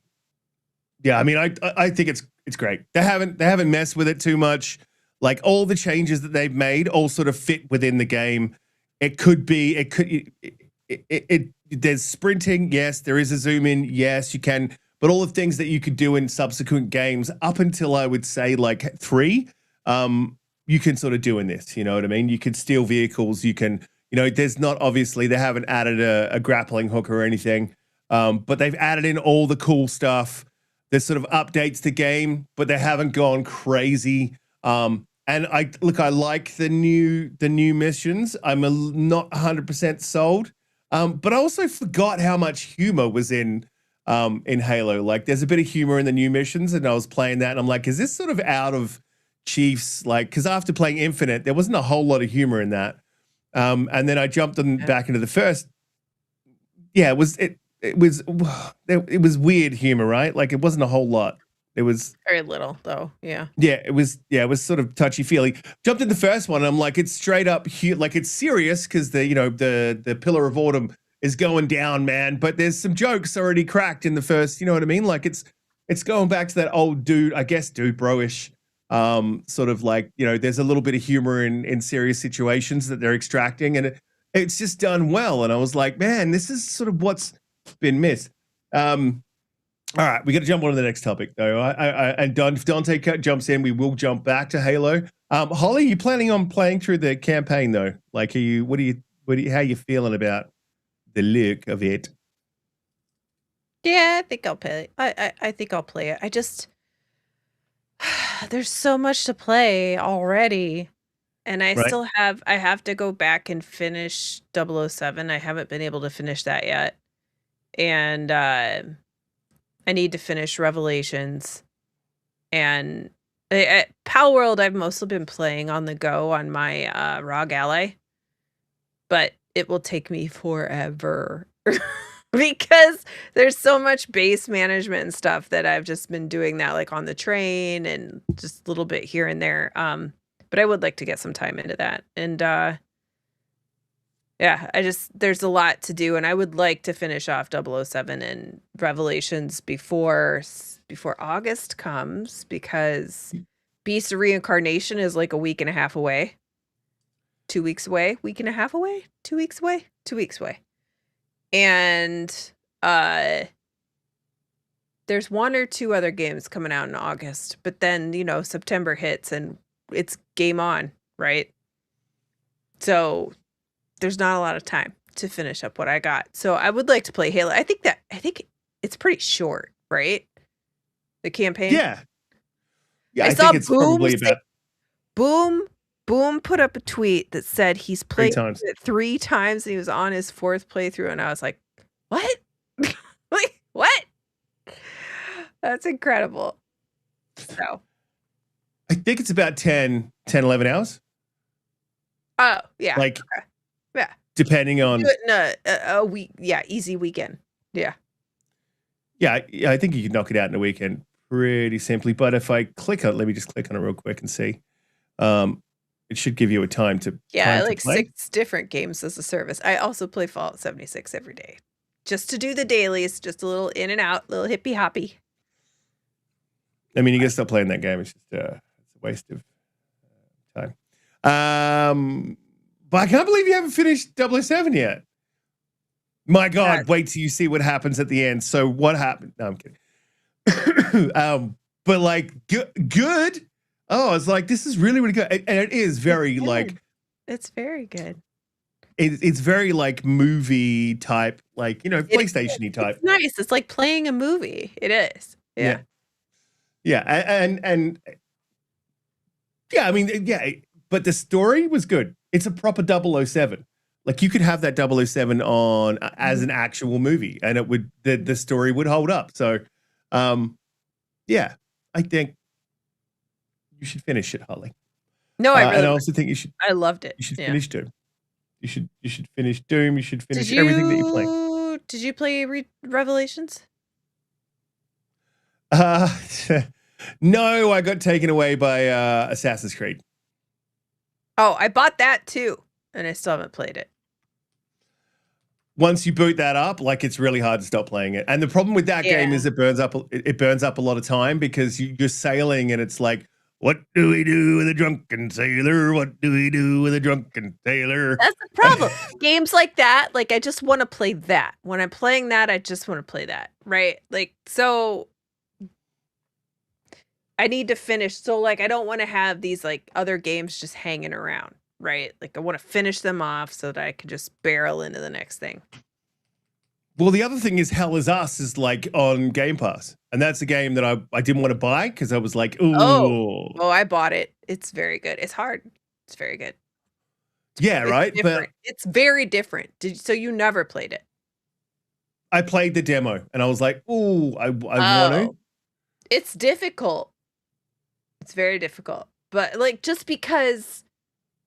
yeah. I mean, I think it's great. They haven't messed with it too much. Like all the changes that they've made all sort of fit within the game. There's sprinting, yes. There is a zoom in, yes. You can, but all the things that you could do in subsequent games up until I would say like 3, you can sort of do in this. You know what I mean? You can steal vehicles. You can, there's not obviously they haven't added a grappling hook or anything, but they've added in all the cool stuff. There's sort of updates to game, but they haven't gone crazy. And I like the new missions. I'm not 100% sold, but I also forgot how much humor was in Halo. Like, there's a bit of humor in the new missions, and I was playing that, and I'm like, is this sort of out of Chiefs? Like, because after playing Infinite, there wasn't a whole lot of humor in that. And then I jumped back into the first. Yeah, it was weird humor, right? Like, it wasn't a whole lot. It was very little, though. Yeah. Yeah, it was sort of touchy-feely. Jumped in the first one, and I'm like, it's straight up like it's serious because the Pillar of Autumn is going down, man. But there's some jokes already cracked in the first, you know what I mean? Like it's going back to that old dude, I guess, dude bro-ish. Sort of like, there's a little bit of humor in serious situations that they're extracting, and it's just done well. And I was like, man, this is sort of what's been missed. All right, we got to jump on to the next topic, though. And if Donte jumps in, we will jump back to Halo. Holly, you planning on playing through the campaign though? Like, how you feeling about the look of it? Yeah, I think I'll play. I think I'll play it. I just there's so much to play already, and I still have. I have to go back and finish 007. I haven't been able to finish that yet, and I need to finish Revelations, and Pal World I've mostly been playing on the go on my ROG Ally, but it will take me forever because there's so much base management and stuff that I've just been doing that, like on the train and just a little bit here and there. But I would like to get some time into that, and Yeah, there's a lot to do, and I would like to finish off 007 and Revelations before August comes, because Beast of Reincarnation is like a week and a half away. 2 weeks away, week and a half away, 2 weeks away, 2 weeks away. And there's 1 or 2 other games coming out in August, but then, September hits and it's game on, right? So there's not a lot of time to finish up what I got. So I would like to play Halo. I think it's pretty short, right? The campaign. Yeah. Yeah, I I saw think it's probably about Boom put up a tweet that said he's 3 played times. it 3 times and he was on his 4th playthrough, and I was like, what? Like, what? That's incredible. So I think it's about 10, 11 hours. oh yeah. Like, okay. Yeah. depending on. Do it in a week. Yeah, easy weekend. Yeah. Yeah, I think you can knock it out in a weekend pretty simply. But if I click on, let me just click on it real quick and see. It should give you a time to. Yeah, time I to like play. 6 different games as a service. I also play Fallout 76 every day, just to do the dailies, just a little in and out, little hippy hoppy. I mean, you can stop playing that game. It's just it's a waste of time. But I can't believe you haven't finished 007 yet. My God, wait till you see what happens at the end. So what happened? No, I'm kidding. But like good. Oh, it's like, this is really, really good. And it is very it's very good. It's very like movie type, like, PlayStation-y type. It's nice. It's like playing a movie. It is. Yeah. Yeah. And yeah, I mean, yeah, but the story was good. It's a proper 007. Like, you could have that 007 on as an actual movie, and it would, the story would hold up. So, yeah, I think you should finish it, Holly. No, I really. And I also think you should. I loved it. You should finish Doom. You should finish Doom. You should finish everything that you play. Did you play Revelations? No, I got taken away by Assassin's Creed. Oh, I bought that too, and I still haven't played it. Once you boot that up, like, it's really hard to stop playing it. And the problem with that game is it burns up a lot of time, because you're sailing and it's like, what do we do with a drunken sailor? What do we do with a drunken sailor? That's the problem. Games like that, like, I just want to play that. When I'm playing that, I just want to play that, right? Like, so I need to finish. So, like, I don't want to have these, like, other games just hanging around, right? Like, I want to finish them off so that I can just barrel into the next thing. Well, the other thing is, Hell Is Us is like on Game Pass, and that's a game that I didn't want to buy because I was like, ooh. Oh, I bought it. It's very good. It's hard. It's very good. Yeah, right. But it's very different. So you never played it? I played the demo, and I was like, ooh, I want to. It's difficult. It's very difficult, but like, just because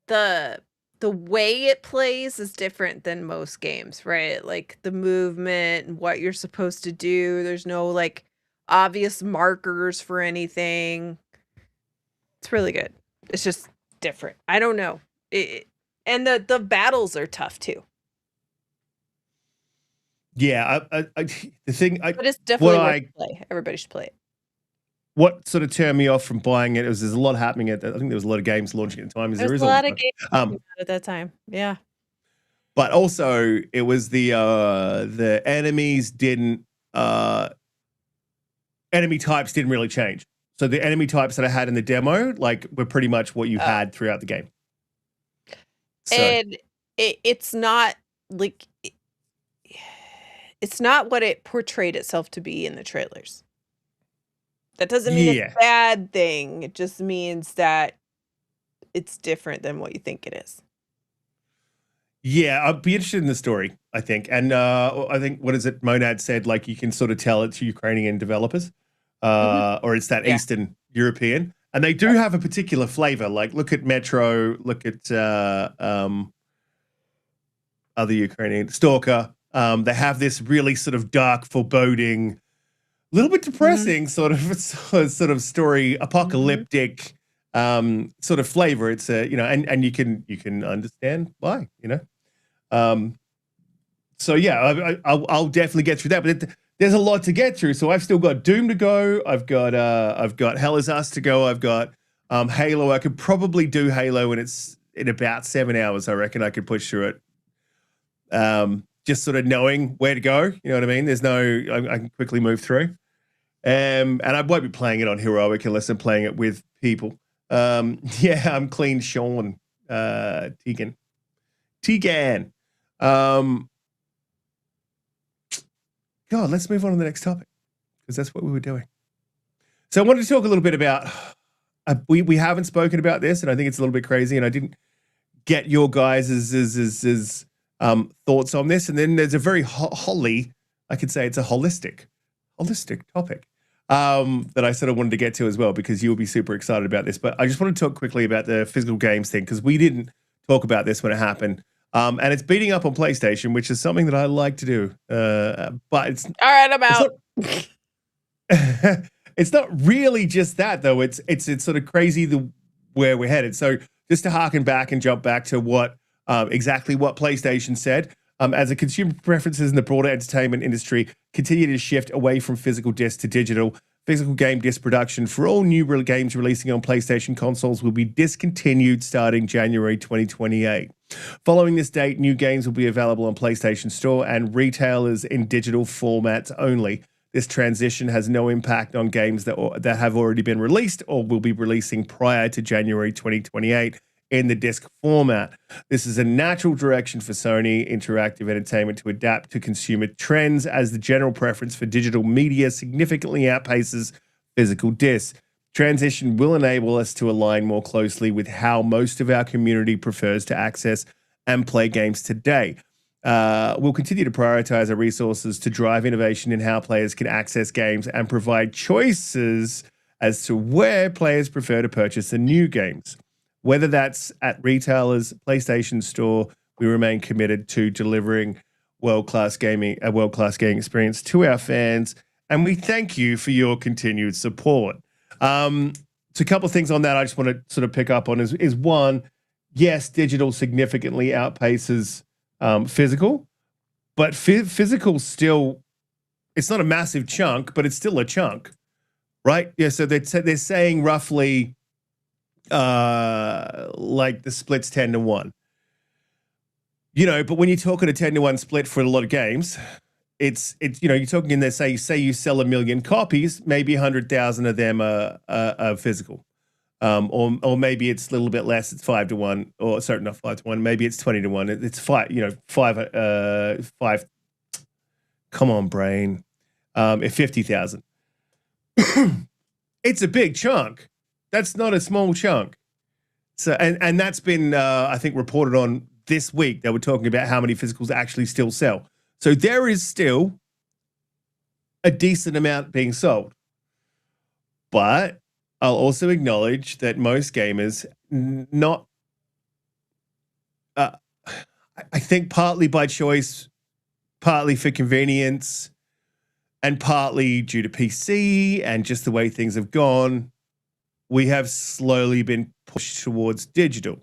the way it plays is different than most games, right? Like, the movement and what you're supposed to do. There's no like obvious markers for anything. It's really good. It's just different. I don't know. And the battles are tough too. Yeah, the thing. But it's definitely worth to play. Everybody should play it. What sort of turned me off from buying it was there's a lot happening I think there was a lot of games launching at the time. There's a lot of games at that time. Yeah. But also, it was the enemies didn't enemy types didn't really change. So the enemy types that I had in the demo, like, were pretty much what you had throughout the game. So. And it's not like, it's not what it portrayed itself to be in the trailers. That doesn't mean it's a bad thing. It just means that it's different than what you think it is. Yeah, I'd be interested in the story, I think. And I think, what is it, Monad said, like, you can sort of tell it's Ukrainian developers, or it's that Eastern European. And they do have a particular flavor. Like, look at Metro, look at other Ukrainian, Stalker. They have this really sort of dark, foreboding, a little bit depressing sort of story, apocalyptic sort of flavor. It's and you can understand why, So yeah, I'll definitely get through that. But there's a lot to get through. So I've still got Doom to go. I've got Hell Is Us to go. I've got Halo. I could probably do Halo, and it's in about 7 hours. I reckon I could push through it. Just sort of knowing where to go. You know what I mean? There's I can quickly move through. And I won't be playing it on heroic unless I'm playing it with people. Yeah, I'm clean Sean. Tegan. God, let's move on to the next topic, because that's what we were doing. So I wanted to talk a little bit about, we haven't spoken about this, and I think it's a little bit crazy, and I didn't get your guys' thoughts on this. And then there's a very I could say it's a holistic topic that I sort of wanted to get to as well, because you'll be super excited about this. But I just want to talk quickly about the physical games thing, because we didn't talk about this when it happened. And it's beating up on PlayStation, which is something that I like to do. But it's all right. I'm out. It's not really just that, though. It's sort of crazy where we're headed. So just to harken back and jump back to what exactly what PlayStation said, as the consumer preferences in the broader entertainment industry continue to shift away from physical disc to digital, physical game disc production for all new games releasing on PlayStation consoles will be discontinued starting January 2028. Following this date, new games will be available on PlayStation Store and retailers in digital formats only. This transition has no impact on games that have already been released or will be releasing prior to January 2028 in the disc format. This is a natural direction for Sony Interactive Entertainment to adapt to consumer trends, as the general preference for digital media significantly outpaces physical discs. Transition will enable us to align more closely with how most of our community prefers to access and play games today. We'll continue to prioritize our resources to drive innovation in how players can access games and provide choices as to where players prefer to purchase the new games. Whether that's at retailers, PlayStation Store, we remain committed to delivering a world-class gaming experience to our fans, and we thank you for your continued support. So a couple of things on that I just want to sort of pick up on is one, yes, digital significantly outpaces physical, but physical still, it's not a massive chunk, but it's still a chunk, right? Yeah, so they're saying roughly like the split's 10-1. You know, but when you're talking a 10-1 split for a lot of games, it's you know, you're talking in there, say you sell 1 million copies, maybe 100,000 of them are physical. Or maybe it's a little bit less, it's 5-1, or sorry, not 5-1, maybe it's 20-1. It's five. Come on, brain. At 50,000. It's a big chunk. That's not a small chunk. So, and that's been, I think, reported on this week. They were talking about how many physicals actually still sell. So there is still a decent amount being sold. But I'll also acknowledge that most gamers, I think partly by choice, partly for convenience, and partly due to PC and just the way things have gone, we have slowly been pushed towards digital.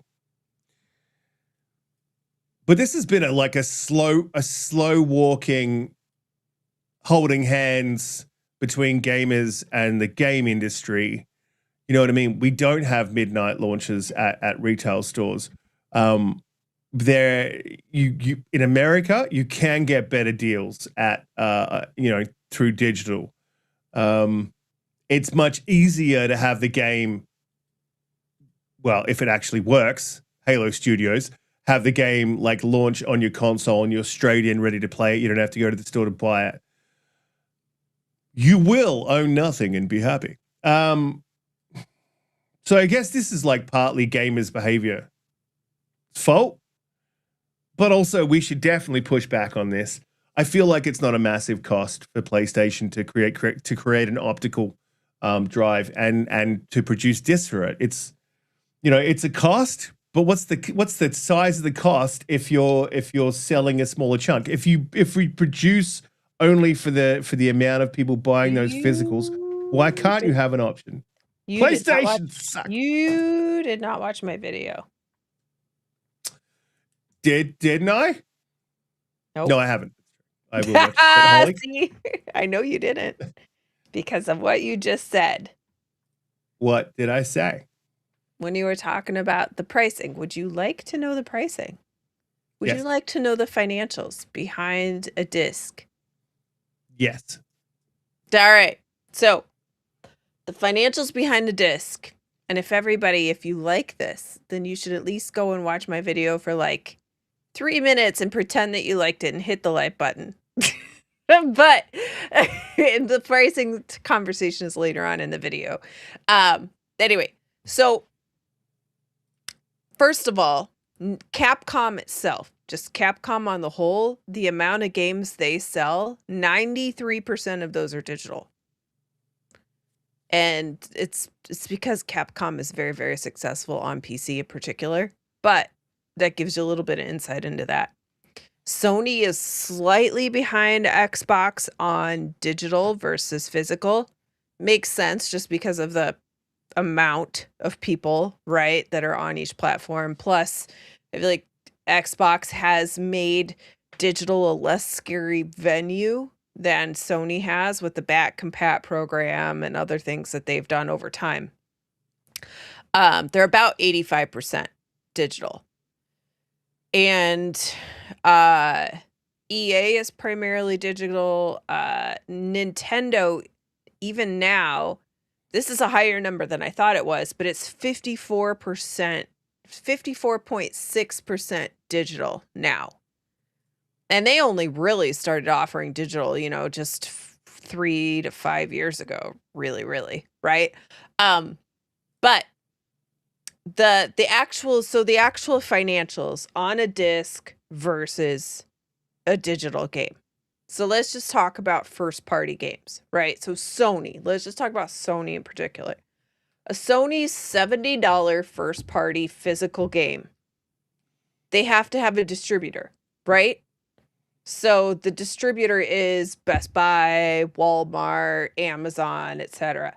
But this has been a slow walking, holding hands between gamers and the game industry. You know what I mean? We don't have midnight launches at retail stores. There, you in America, you can get better deals at through digital. It's much easier to have the game. Well, if it actually works, Halo Studios have the game like launch on your console and you're straight in ready to play it. You don't have to go to the store to buy it. You will own nothing and be happy. So I guess this is like partly gamers' behavior fault, but also we should definitely push back on this. I feel like it's not a massive cost for PlayStation to create an optical drive and to produce discs for it. It's, you know, it's a cost, but what's the size of the cost if you're selling a smaller chunk? If we produce only for the amount of people buying those physicals, why can't you have an option? PlayStation sucks. You did not watch my video. Didn't I? No, I haven't. I will watch it. But Holly? See, I know you didn't because of what you just said. What did I say? When you were talking about the pricing, would you like to know the pricing? Would Yes. you like to know the financials behind a disc? Yes. All right. So, the financials behind a disc. And if you like this, then you should at least go and watch my video for like 3 minutes and pretend that you liked it and hit the like button. But the pricing conversation is later on in the video. Anyway, so first of all, Capcom itself, just Capcom on the whole, the amount of games they sell, 93% of those are digital. And it's because Capcom is very, very successful on PC in particular, but that gives you a little bit of insight into that. Sony is slightly behind Xbox on digital versus physical. Makes sense just because of the amount of people, right, that are on each platform. Plus, I feel like Xbox has made digital a less scary venue than Sony has with the back compat program and other things that they've done over time. They're about 85% digital. And EA is primarily digital. Nintendo, even now, this is a higher number than I thought it was, but it's 54%, 54.6% digital now. And they only really started offering digital, just 3 to 5 years ago, really, right? But the actual financials on a disc versus a digital game. So let's just talk about first party games, right? So Sony, let's just talk about Sony in particular. A Sony's $70 first party physical game, they have to have a distributor, right? So the distributor is Best Buy, Walmart, Amazon, etc.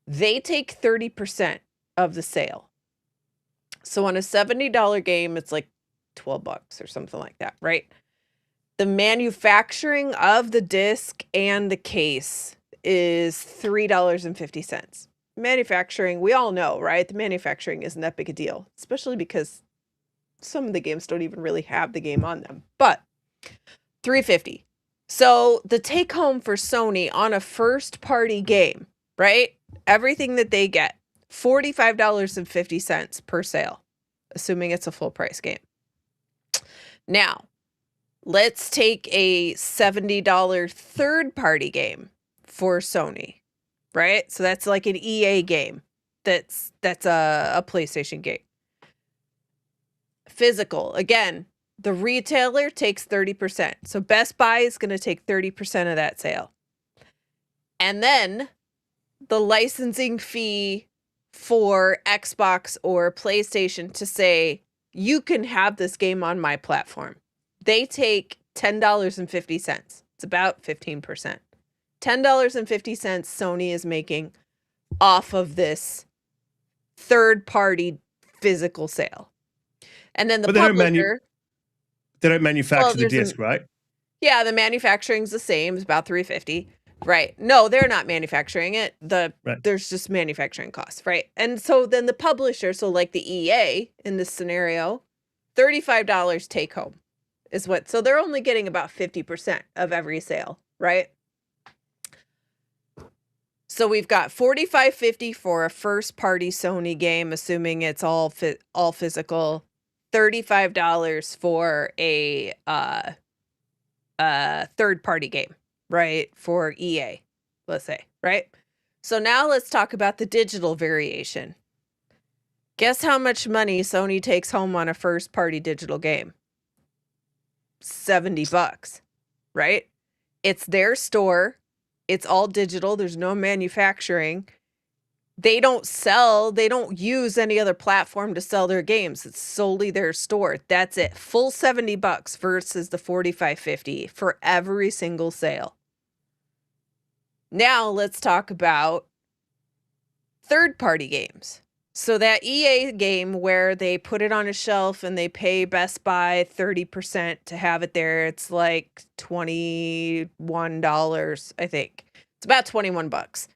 They take 30% of the sale. So on a $70 game, it's like $12 or something like that, right? The manufacturing of the disc and the case is $3.50. Manufacturing, we all know, right? The manufacturing isn't that big a deal, especially because some of the games don't even really have the game on them. But $3.50. So the take home for Sony on a first party game, right? Everything that they get, $45.50 per sale, assuming it's a full price game. Now, let's take a $70 third party game for Sony, right? So that's like an EA game. That's a PlayStation game. Physical, again, the retailer takes 30%. So Best Buy is going to take 30% of that sale. And then the licensing fee for Xbox or PlayStation to say, you can have this game on my platform. They take $10.50. It's about 15%. $10.50 Sony is making off of this third-party physical sale. And then the publisher... They don't manufacture the disc, right? Yeah, the manufacturing's the same. It's about $3.50. Right. No, they're not manufacturing it. There's just manufacturing costs, right? And so then the publisher, so like the EA in this scenario, $35 take home is what. So they're only getting about 50% of every sale, right? So we've got $45.50 for a first party Sony game, assuming it's all physical. $35 for a third party game. Right, for EA, let's say, right? So now let's talk about the digital variation. Guess how much money Sony takes home on a first-party digital game? $70, right? It's their store. It's all digital. There's no manufacturing. They don't use any other platform to sell their games. It's solely their store. That's it. Full $70 versus the $45.50 for every single sale. Now let's talk about third-party games. So that EA game where they put it on a shelf and they pay Best Buy 30% to have it there, it's like $21, I think. It's about 21 bucks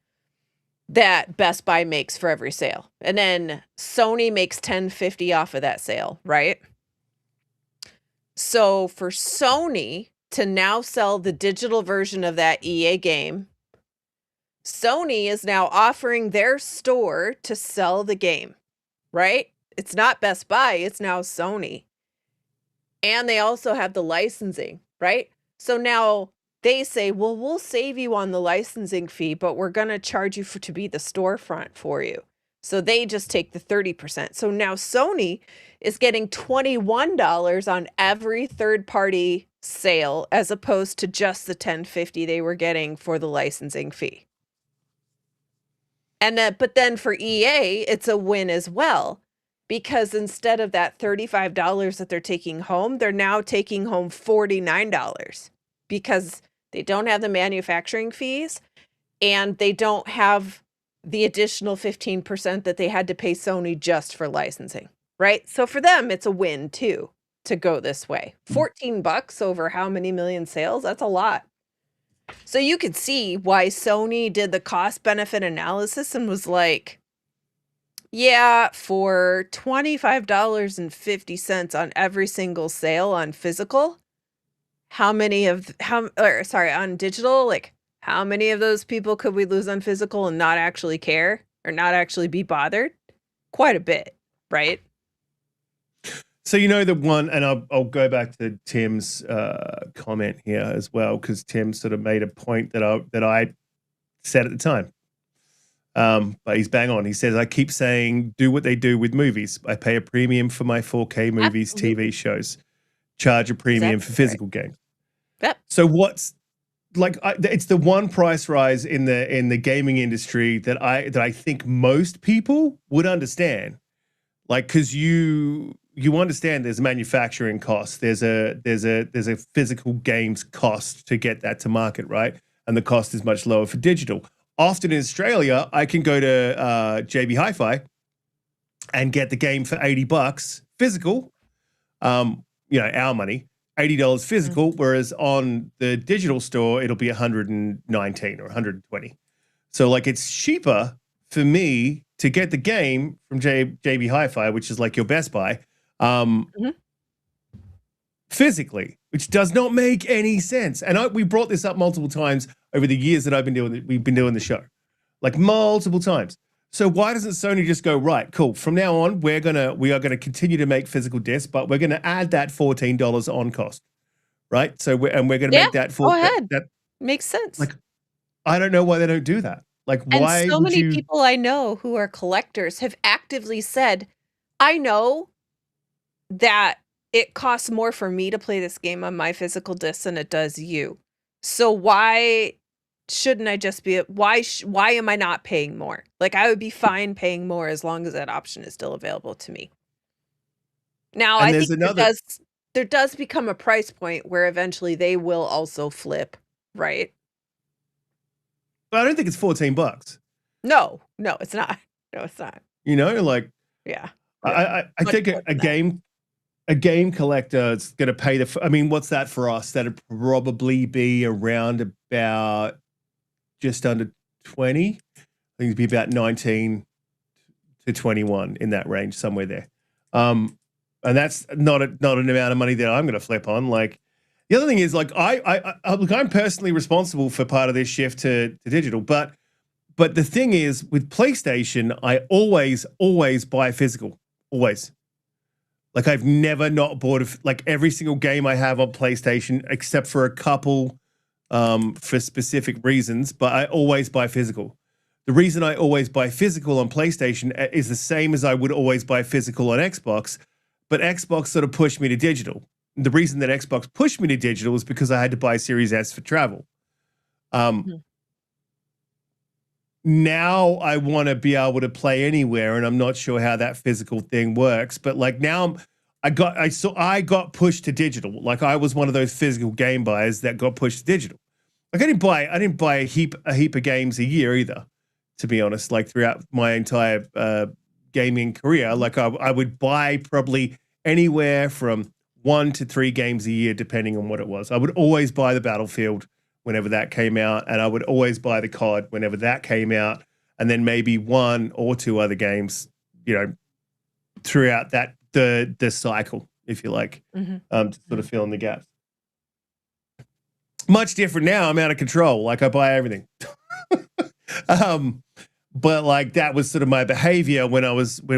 that Best Buy makes for every sale. And then Sony makes $10.50 off of that sale, right? So for Sony to now sell the digital version of that EA game, Sony is now offering their store to sell the game, right? It's not Best Buy, it's now Sony. And they also have the licensing, right? So now they say, well, we'll save you on the licensing fee, but we're going to charge you to be the storefront for you. So they just take the 30%. So now Sony is getting $21 on every third-party sale as opposed to just the $10.50 they were getting for the licensing fee. And but then for EA, it's a win as well, because instead of that $35 that they're taking home, they're now taking home $49 because they don't have the manufacturing fees and they don't have the additional 15% that they had to pay Sony just for licensing, right? So for them, it's a win too to go this way. $14 over how many million sales? That's a lot. So you could see why Sony did the cost benefit analysis and was like, yeah, for $25.50 on every single sale on physical, on digital, like how many of those people could we lose on physical and not actually care or not actually be bothered? Quite a bit, right? So the one, and I'll go back to Tim's comment here as well, because Tim sort of made a point that I said at the time. But he's bang on. He says, I keep saying, do what they do with movies. I pay a premium for my 4K movies, TV shows, charge a premium for physical games. Yep. So what's like, it's the one price rise in the gaming industry that I think most people would understand. Like, because you understand there's manufacturing costs, there's a physical games cost to get that to market, right? And the cost is much lower for digital. Often in Australia, I can go to JB Hi-Fi and get the game for $80 physical, our money, $80 physical, whereas on the digital store, it'll be $119 or $120. So like it's cheaper for me to get the game from JB Hi-Fi, which is like your Best Buy, physically, which does not make any sense. And we brought this up multiple times over the years that we've been doing the show, like multiple times. So why doesn't Sony just go, right, cool, from now on, we are gonna continue to make physical discs, but we're gonna add that $14 on cost, right? So we're gonna make that go ahead. That makes sense. Like, I don't know why they don't do that. Like, why? And so many people I know who are collectors have actively said, I know that it costs more for me to play this game on my physical disc than it does you. So why shouldn't I just be, why am I not paying more? Like, I would be fine paying more as long as that option is still available to me. Now, I think there does become a price point where eventually they will also flip, right? But I don't think it's $14. No, it's not. No, it's not. Like, yeah. I think a game collector is going to pay what's that for us? That'd probably be around about just under 20. I think it'd be about 19 to 21 in that range, somewhere there. And that's not an amount of money that I'm going to flip on. Like, the other thing is, like, I'm personally responsible for part of this shift to digital, but the thing is, with PlayStation, I always buy physical, always. Like, I've never not bought every single game I have on PlayStation, except for a couple for specific reasons, but I always buy physical. The reason I always buy physical on PlayStation is the same as I would always buy physical on Xbox, but Xbox sort of pushed me to digital. The reason that Xbox pushed me to digital is because I had to buy Series S for travel. Now I want to be able to play anywhere, and I'm not sure how that physical thing works. But like now, I got pushed to digital. Like, I was one of those physical game buyers that got pushed to digital. Like, I didn't buy a heap of games a year either, to be honest. Like, throughout my entire gaming career, like I would buy probably anywhere from 1 to 3 games a year, depending on what it was. I would always buy the Battlefield whenever that came out, and I would always buy the COD whenever that came out, and then maybe 1 or 2 other games, throughout that the cycle, if you like, to sort of fill in the gaps. Much different now. I'm out of control. Like I buy everything. But like that was sort of my behavior when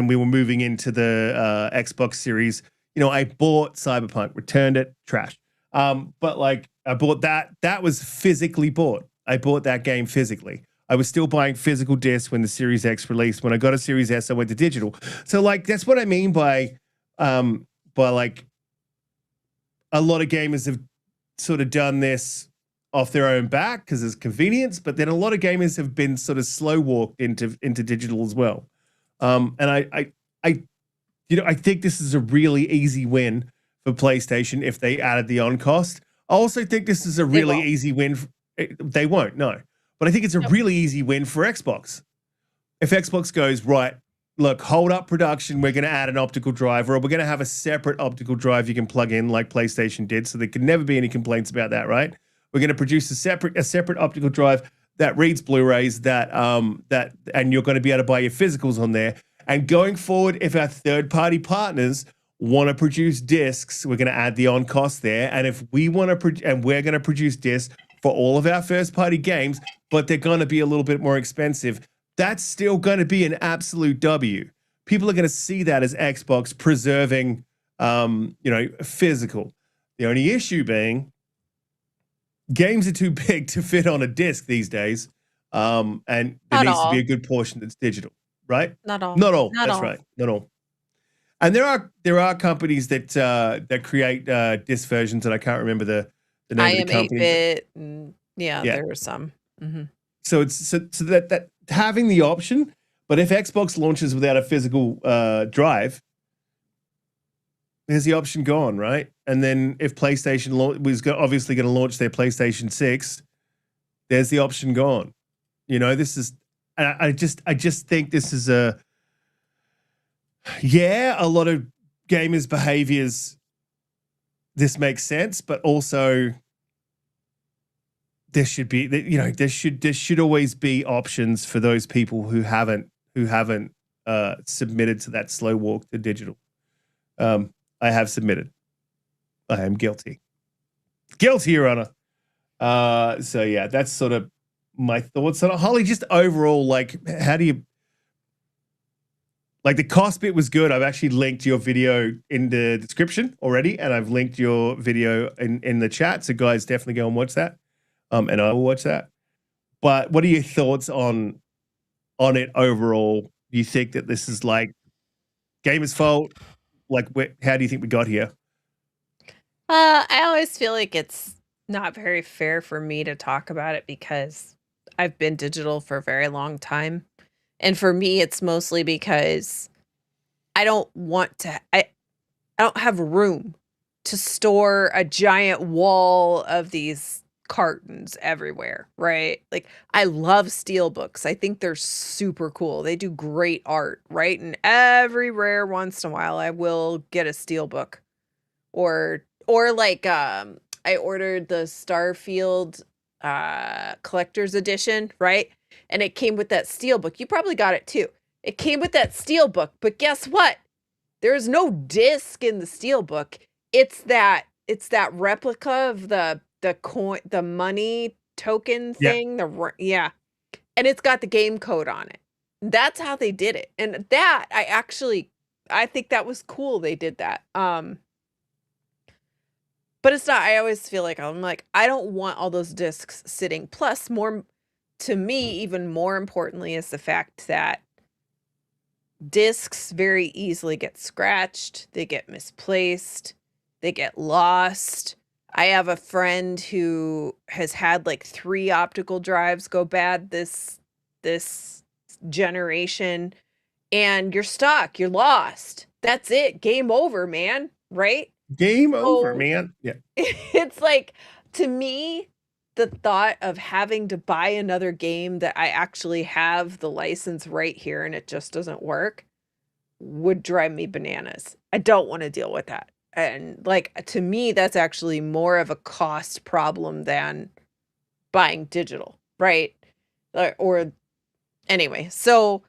we were moving into the Xbox Series. I bought Cyberpunk, returned it, trash. But like I bought that was physically bought. I bought that game physically. I was still buying physical discs when the Series X released. When I got a Series S, I went to digital. So like that's what I mean by like a lot of gamers have sort of done this off their own back because it's convenience, but then a lot of gamers have been sort of slow walked into digital as well. And I think this is a really easy win for PlayStation if they added the on cost. I also think this is a really easy win. They won't, no. But I think it's a really easy win for Xbox. If Xbox goes, right, look, hold up production, we're going to add an optical drive, or we're going to have a separate optical drive you can plug in like PlayStation did, so there could never be any complaints about that, right? We're going to produce a separate optical drive that reads Blu-rays, and you're going to be able to buy your physicals on there. And going forward, if our third-party partners want to produce discs, we're going to add the on cost there. And if we want to, and we're going to produce discs for all of our first-party games, but they're going to be a little bit more expensive, that's still going to be an absolute W. People are going to see that as Xbox preserving, physical. The only issue being games are too big to fit on a disc these days, and there needs to be a good portion that's digital, right? Not all. That's right. Not all. And there are companies that create disc versions, and I can't remember the name of the company. 8-bit. Yeah, there are some. Mm-hmm. So it's so that having the option, but if Xbox launches without a physical drive, there's the option gone, right? And then if PlayStation was obviously going to launch their PlayStation 6, there's the option gone. This is, I just think this is a lot of gamers' behaviors. This makes sense, but also there should be, there should always be options for those people who haven't submitted to that slow walk to digital. I have submitted. I am guilty. Guilty, Your Honor. So yeah, that's sort of my thoughts on it. Holly, just overall, like, how do you, like, the cost bit was good. I've actually linked your video in the description already, and I've linked your video in the chat. So guys, definitely go and watch that. And I will watch that. But what are your thoughts on it overall? Do you think that this is like gamers' fault? Like, how do you think we got here? I always feel like it's not very fair for me to talk about it because I've been digital for a very long time. And for me, it's mostly because I don't have room to store a giant wall of these cartons everywhere, right? Like, I love steelbooks. I think they're super cool. They do great art, right? And every rare once in a while I will get a steelbook. Or like I ordered the Starfield collector's edition, right? And it came with that steelbook. You probably got it too. It came with that steelbook, but guess what? There's no disc in the steelbook. It's that replica of the coin, the money token thing. And it's got the game code on it. That's how they did it. And that I think that was cool they did that. But it's not, I always feel like I don't want all those discs sitting. Plus, more to me, even more importantly, is the fact that discs very easily get scratched, they get misplaced, they get lost. I have a friend who has had like 3 optical drives go bad this generation, and you're stuck, you're lost. That's it. Game over, man. Right? Game over, man. Yeah. It's like, to me, the thought of having to buy another game that I actually have the license right here and it just doesn't work. would drive me bananas. I don't want to deal with that. And like, to me, that's actually more of a cost problem than buying digital, right? Or anyway, so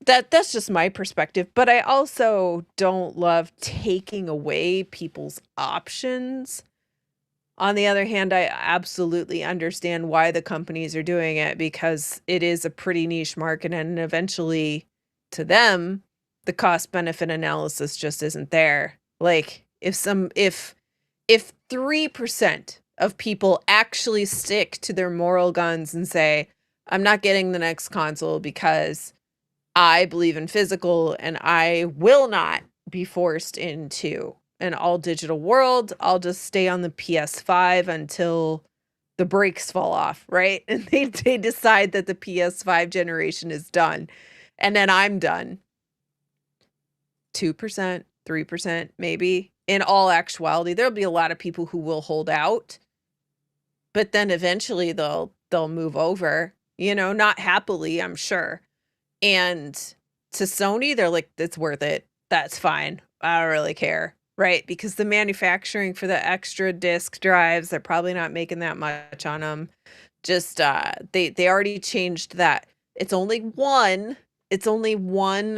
that's just my perspective, but I also don't love taking away people's options. On the other hand, I absolutely understand why the companies are doing it, because it is a pretty niche market, and eventually to them, the cost benefit analysis just isn't there. Like if 3% of people actually stick to their moral guns and say, I'm not getting the next console because I believe in physical and I will not be forced into an all digital world. I'll just stay on the PS5 until the brakes fall off, right? And they decide that the PS5 generation is done. And then I'm done. 2%, 3%, maybe. In all actuality, there'll be a lot of people who will hold out. But then eventually they'll move over, not happily, I'm sure. And to Sony, they're like, it's worth it. That's fine. I don't really care. Right? Because the manufacturing for the extra disk drives, they're probably not making that much on them. Just they already changed that. It's only one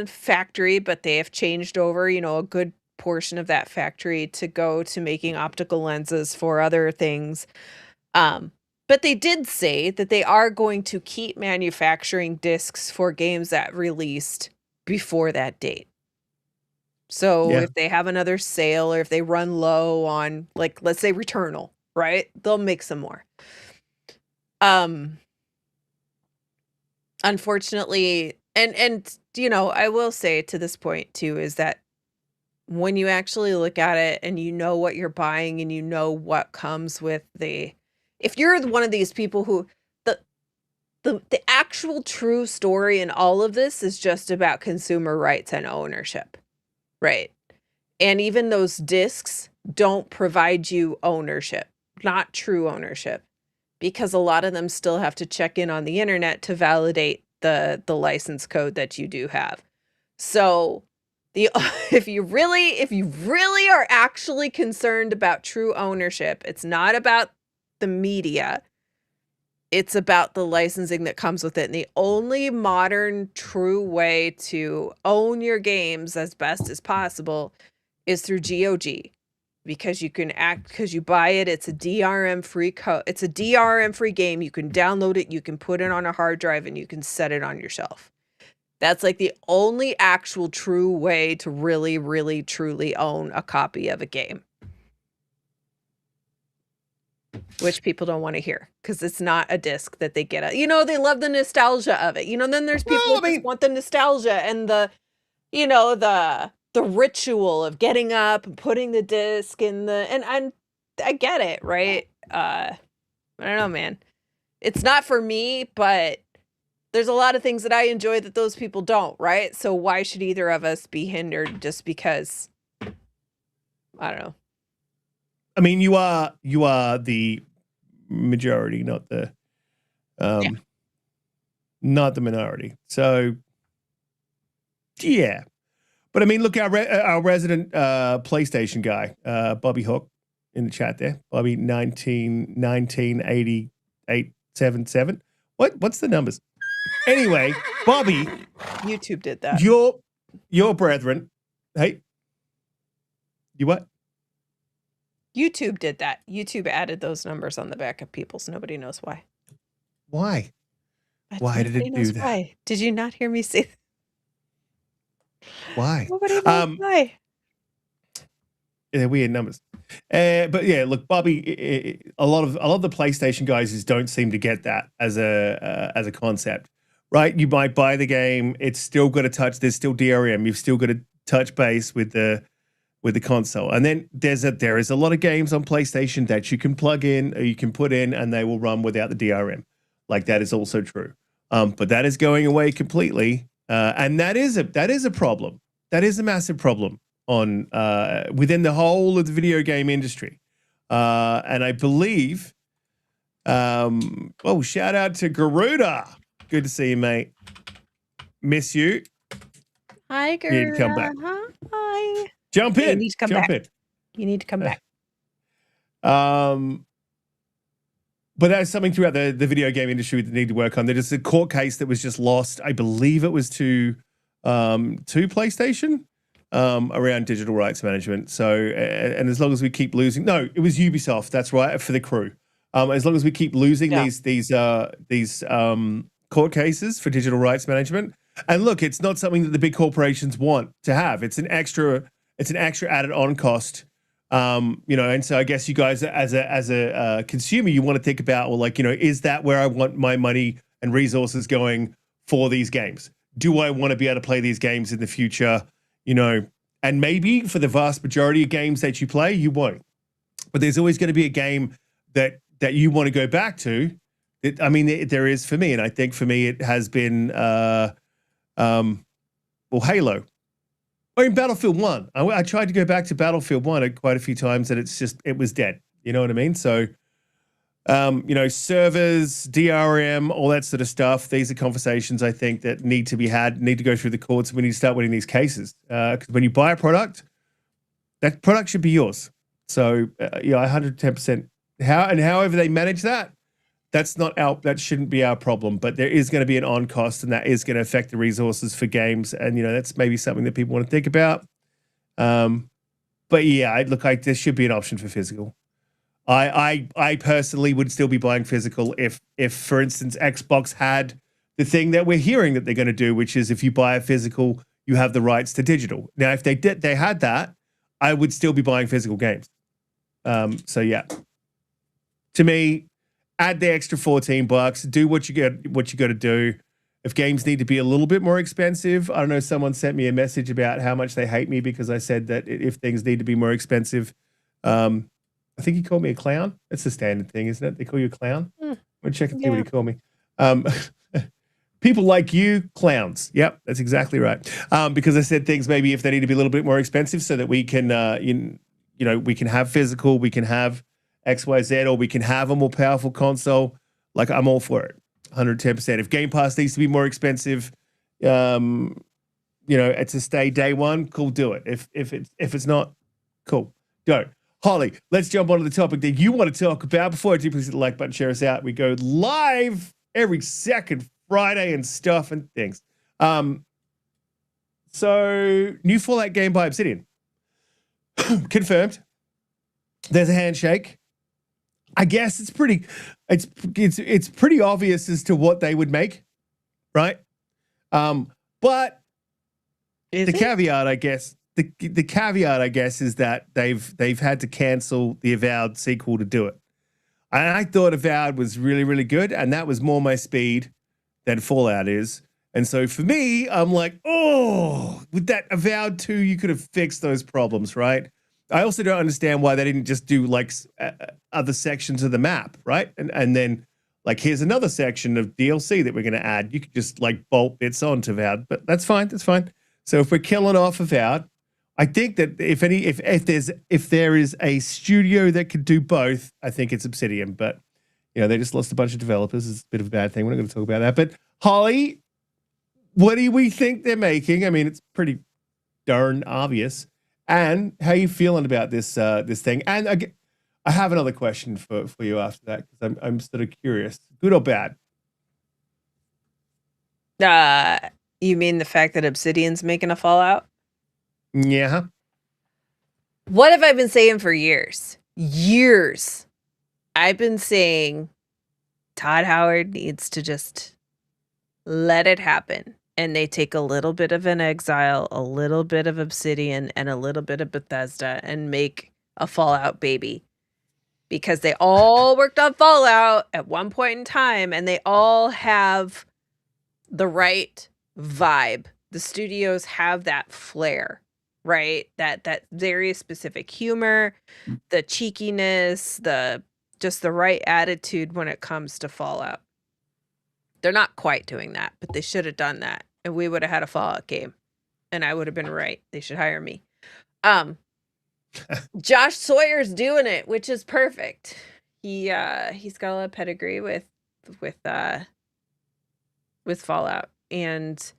factory, but they have changed over, a good portion of that factory to go to making optical lenses for other things. But they did say that they are going to keep manufacturing discs for games that released before that date. So Yeah. if they have another sale, or if they run low on, like, let's say Returnal, right? They'll make some more. Unfortunately, and I will say to this point too, is that when you actually look at it and you know what you're buying and you know what comes with if you're one of these people who the actual true story in all of this is just about consumer rights and ownership, right? And even those discs don't provide you ownership, not true ownership, because a lot of them still have to check in on the internet to validate the license code that you do have. So if you really are actually concerned about true ownership, it's not about the media. It's about the licensing that comes with it. And the only modern true way to own your games as best as possible is through GOG, because you buy it. It's a DRM free It's a DRM free game. You can download it, you can put it on a hard drive, and you can set it on your shelf. That's like the only actual true way to really, really, truly own a copy of a game. Which people don't want to hear, because it's not a disc that they get. They love the nostalgia of it. Then there's people who just want the nostalgia and the ritual of getting up and putting the disc in and I get it, right? I don't know, man. It's not for me, but there's a lot of things that I enjoy that those people don't, right? So why should either of us be hindered just because? I don't know. I mean, you are the majority, not the not the minority. So yeah. But I mean, look, our resident PlayStation guy, Bobby Hook, in the chat there, Bobby 198877. What's the numbers? Anyway, Bobby, YouTube did that. Your brethren, hey, you what? YouTube did that. YouTube added those numbers on the back of people's. Nobody knows why. Why? Why did it do that? Why? Did you not hear me say that? Why? Nobody knows why. They're weird numbers. But yeah, look, Bobby, a lot of the PlayStation guys just don't seem to get that as a concept, right? You might buy the game, it's still got to touch. There's still DRM. You've still got to touch base with the console, and then there is a lot of games on PlayStation that you can plug in or you can put in, and they will run without the DRM. Like, that is also true. But that is going away completely, and that is a problem. That is a massive problem on within the whole of the video game industry. And I believe, shout out to Garuda. Good to see you, mate. Miss you. Hi, You need to come back. Garuda. Hi. Jump You in. need to come Jump back. You need to come back. in. But that's something throughout the video game industry that need to work on. There's a court case that was just lost. I believe it was to PlayStation around digital rights management. So, and as long as we keep losing, no, it was Ubisoft. That's right, for the Crew. As long as we keep losing these court cases for digital rights management, and look, it's not something that the big corporations want to have. It's an extra added on cost. And so I guess you guys, as a consumer, you want to think about, well, like, is that where I want my money and resources going for these games? Do I want to be able to play these games in the future? And maybe for the vast majority of games that you play, you won't. But there's always going to be a game that you want to go back to. There is for me, and I think for me it has been, Halo. Or in Battlefield 1. I tried to go back to Battlefield 1 quite a few times, and it was dead. You know what I mean? So, servers, DRM, all that sort of stuff. These are conversations I think that need to be had, need to go through the courts. We need to start winning these cases. Because when you buy a product, that product should be yours. So, 110%. However they manage that, that shouldn't be our problem. But there is going to be an on cost, and that is going to affect the resources for games. And that's maybe something that people want to think about. But yeah, there should be an option for physical. I personally would still be buying physical if for instance Xbox had the thing that we're hearing that they're going to do, which is if you buy a physical, you have the rights to digital. Now, if they had that, I would still be buying physical games. So yeah, to me, add the extra $14. Do what you got to do. If games need to be a little bit more expensive, I don't know. Someone sent me a message about how much they hate me because I said that if things need to be more expensive, I think he called me a clown. That's the standard thing, isn't it? They call you a clown. I'm gonna check and see what he called me. People like you, clowns. Yep, that's exactly right. Because I said things maybe if they need to be a little bit more expensive, so that we can, we can have physical, we can have XYZ, or we can have a more powerful console. Like, I'm all for it, 110%. If Game Pass needs to be more expensive, it's a stay day one, cool, do it. If it's not, cool, don't. Holly, let's jump onto the topic that you want to talk about. Before I do, please hit the like button, share us out. We go live every second Friday and stuff and things. So new Fallout game by Obsidian. Confirmed. There's a handshake. I guess it's pretty obvious as to what they would make, right? But the caveat, I guess, the caveat, I guess, is that they've had to cancel the Avowed sequel to do it. And I thought Avowed was really, really good, and that was more my speed than Fallout is. And so for me, I'm like, oh, with that Avowed 2, you could have fixed those problems, right? I also don't understand why they didn't just do like other sections of the map, right? And then like, here's another section of DLC that we're going to add. You could just like bolt bits onto Avowed, but that's fine. That's fine. So if we're killing off Avowed, I think that if there is a studio that could do both, I think it's Obsidian. But they just lost a bunch of developers. It's a bit of a bad thing. We're not going to talk about that. But Holly, what do we think they're making? I mean, it's pretty darn obvious. And how are you feeling about this thing? And I have another question for you after that, because I'm sort of curious. Good or bad? You mean the fact that Obsidian's making a Fallout? Yeah. What have I been saying for years? Years. I've been saying Todd Howard needs to just let it happen. And they take a little bit of an Exile, a little bit of Obsidian, and a little bit of Bethesda and make a Fallout baby. Because they all worked on Fallout at one point in time, and they all have the right vibe. The studios have that flair, right? That very specific humor, the cheekiness, just the right attitude when it comes to Fallout. They're not quite doing that, but they should have done that. And we would have had a Fallout game. And I would have been right. They should hire me. Josh Sawyer's doing it, which is perfect. He's got a lot of pedigree with Fallout. And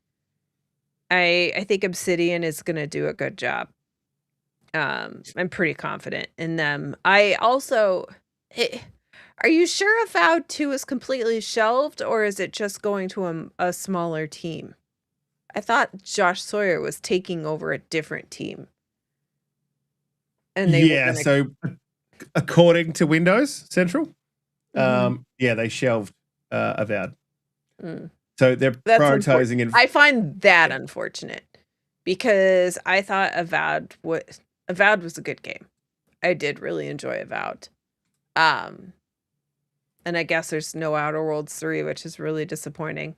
I think Obsidian is gonna do a good job. I'm pretty confident in them. I also, are you sure Avowed 2 is completely shelved, or is it just going to a smaller team? I thought Josh Sawyer was taking over a different team. And they were Yeah, gonna. so according to Windows Central, Mhm. yeah, they shelved Avowed. Mm. So they're That's prioritizing unfortunate. it. I find that unfortunate because I thought Avowed was a good game. I did really enjoy Avowed. Um, and I guess there's no Outer Worlds 3, which is really disappointing.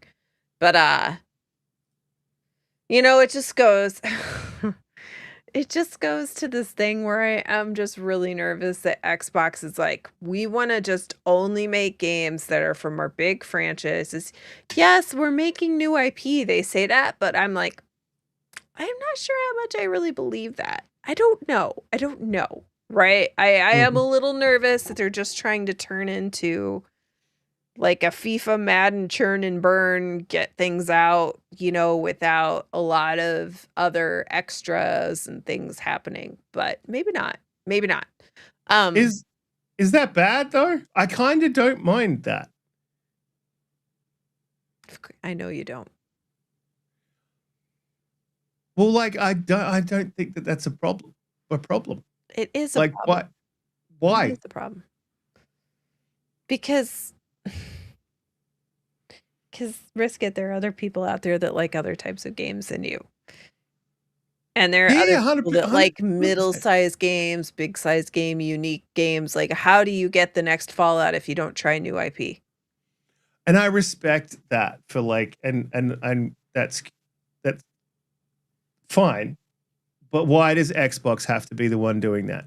But it just goes it just goes to this thing where I am just really nervous that Xbox is like, we want to just only make games that are from our big franchises. Yes, we're making new IP. They say that, but I'm like, I'm not sure how much I really believe that. I don't know. Right? I am a little nervous that they're just trying to turn into like a FIFA Madden churn and burn, get things out, without a lot of other extras and things happening. But maybe not. Maybe not. Is that bad though? I kind of don't mind that. I know you don't. Well, like I don't think that that's a problem. A problem. It is a Like problem. Why? It is a problem. Because Riskit, there are other people out there that like other types of games than you. And there are other Yeah, people that 100%. like middle-sized games, big-sized game, unique games. Like, how do you get the next Fallout if you don't try new IP? And I respect that for like, and that's fine. But why does Xbox have to be the one doing that?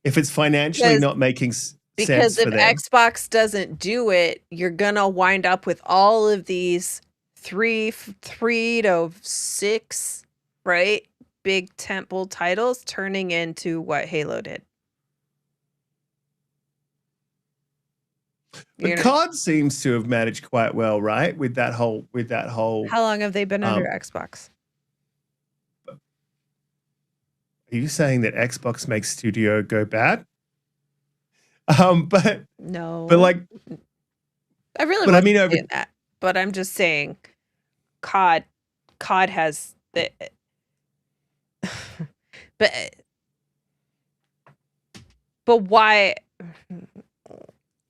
If it's financially not making Because sense if for them. Xbox doesn't do it, you're gonna wind up with all of these three to six, right? Big temple titles turning into what Halo did. But COD seems to have managed quite well, right? With that whole. How long have they been under Xbox? Are you saying that Xbox makes studio go bad? But no, like, I really but I wasn't mean, saying that. But I'm just saying, COD has the, but why?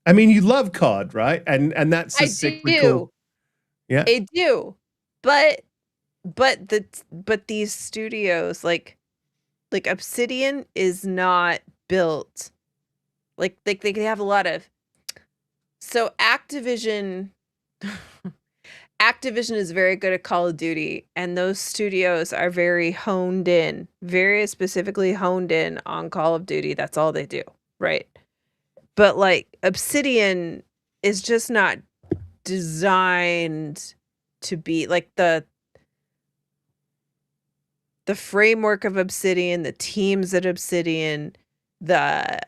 I mean, you love COD, right? And that's a cyclical. Do. Yeah, I do, but these studios like Obsidian is not built like they have a lot of, so Activision is very good at Call of Duty, and those studios are very specifically honed in on Call of Duty. That's all they do, right? But like Obsidian is just not designed to be like the framework of Obsidian, the teams at Obsidian, the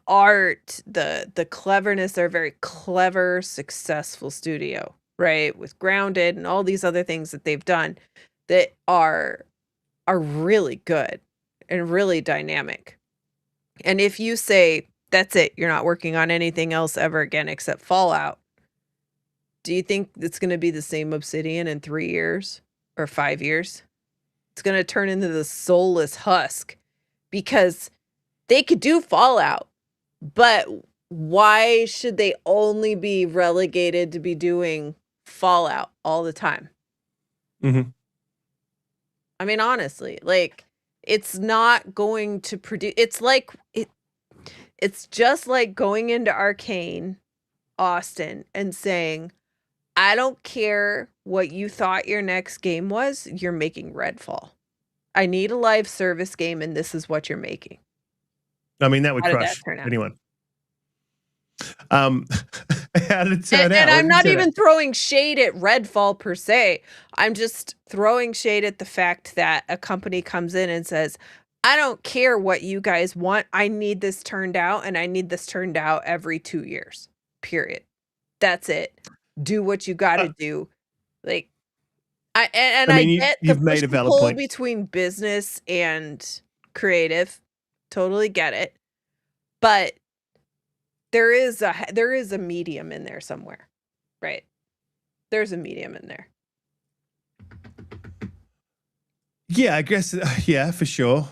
art, the cleverness. They're a very clever, successful studio, right? With Grounded and all these other things that they've done that are really good and really dynamic. And if you say that's it, you're not working on anything else ever again except Fallout, do you think it's going to be the same Obsidian in 3 years or 5 years? It's going to turn into the soulless husk because they could do Fallout, but why should they only be relegated to be doing Fallout all the time? mm-hmm. I mean, honestly, like, it's not going to produce. It's just like going into Arcane Austin and saying, I don't care what you thought your next game was, you're making Redfall. I need a live service game, and this is what you're making. I mean, that would How did that crush turn out? anyone. How did it turn out? And I'm not even throwing shade at Redfall per se. I'm just throwing shade at the fact that a company comes in and says, I don't care what you guys want. I need this turned out, and I need this turned out every 2 years. Period. That's it. Do what you got to do. Like, I mean, get the you've push made a and valid pull point. between business and creative. Totally get it. But there is a medium in there somewhere. Right. There's a medium in there. Yeah, I guess. Yeah, for sure.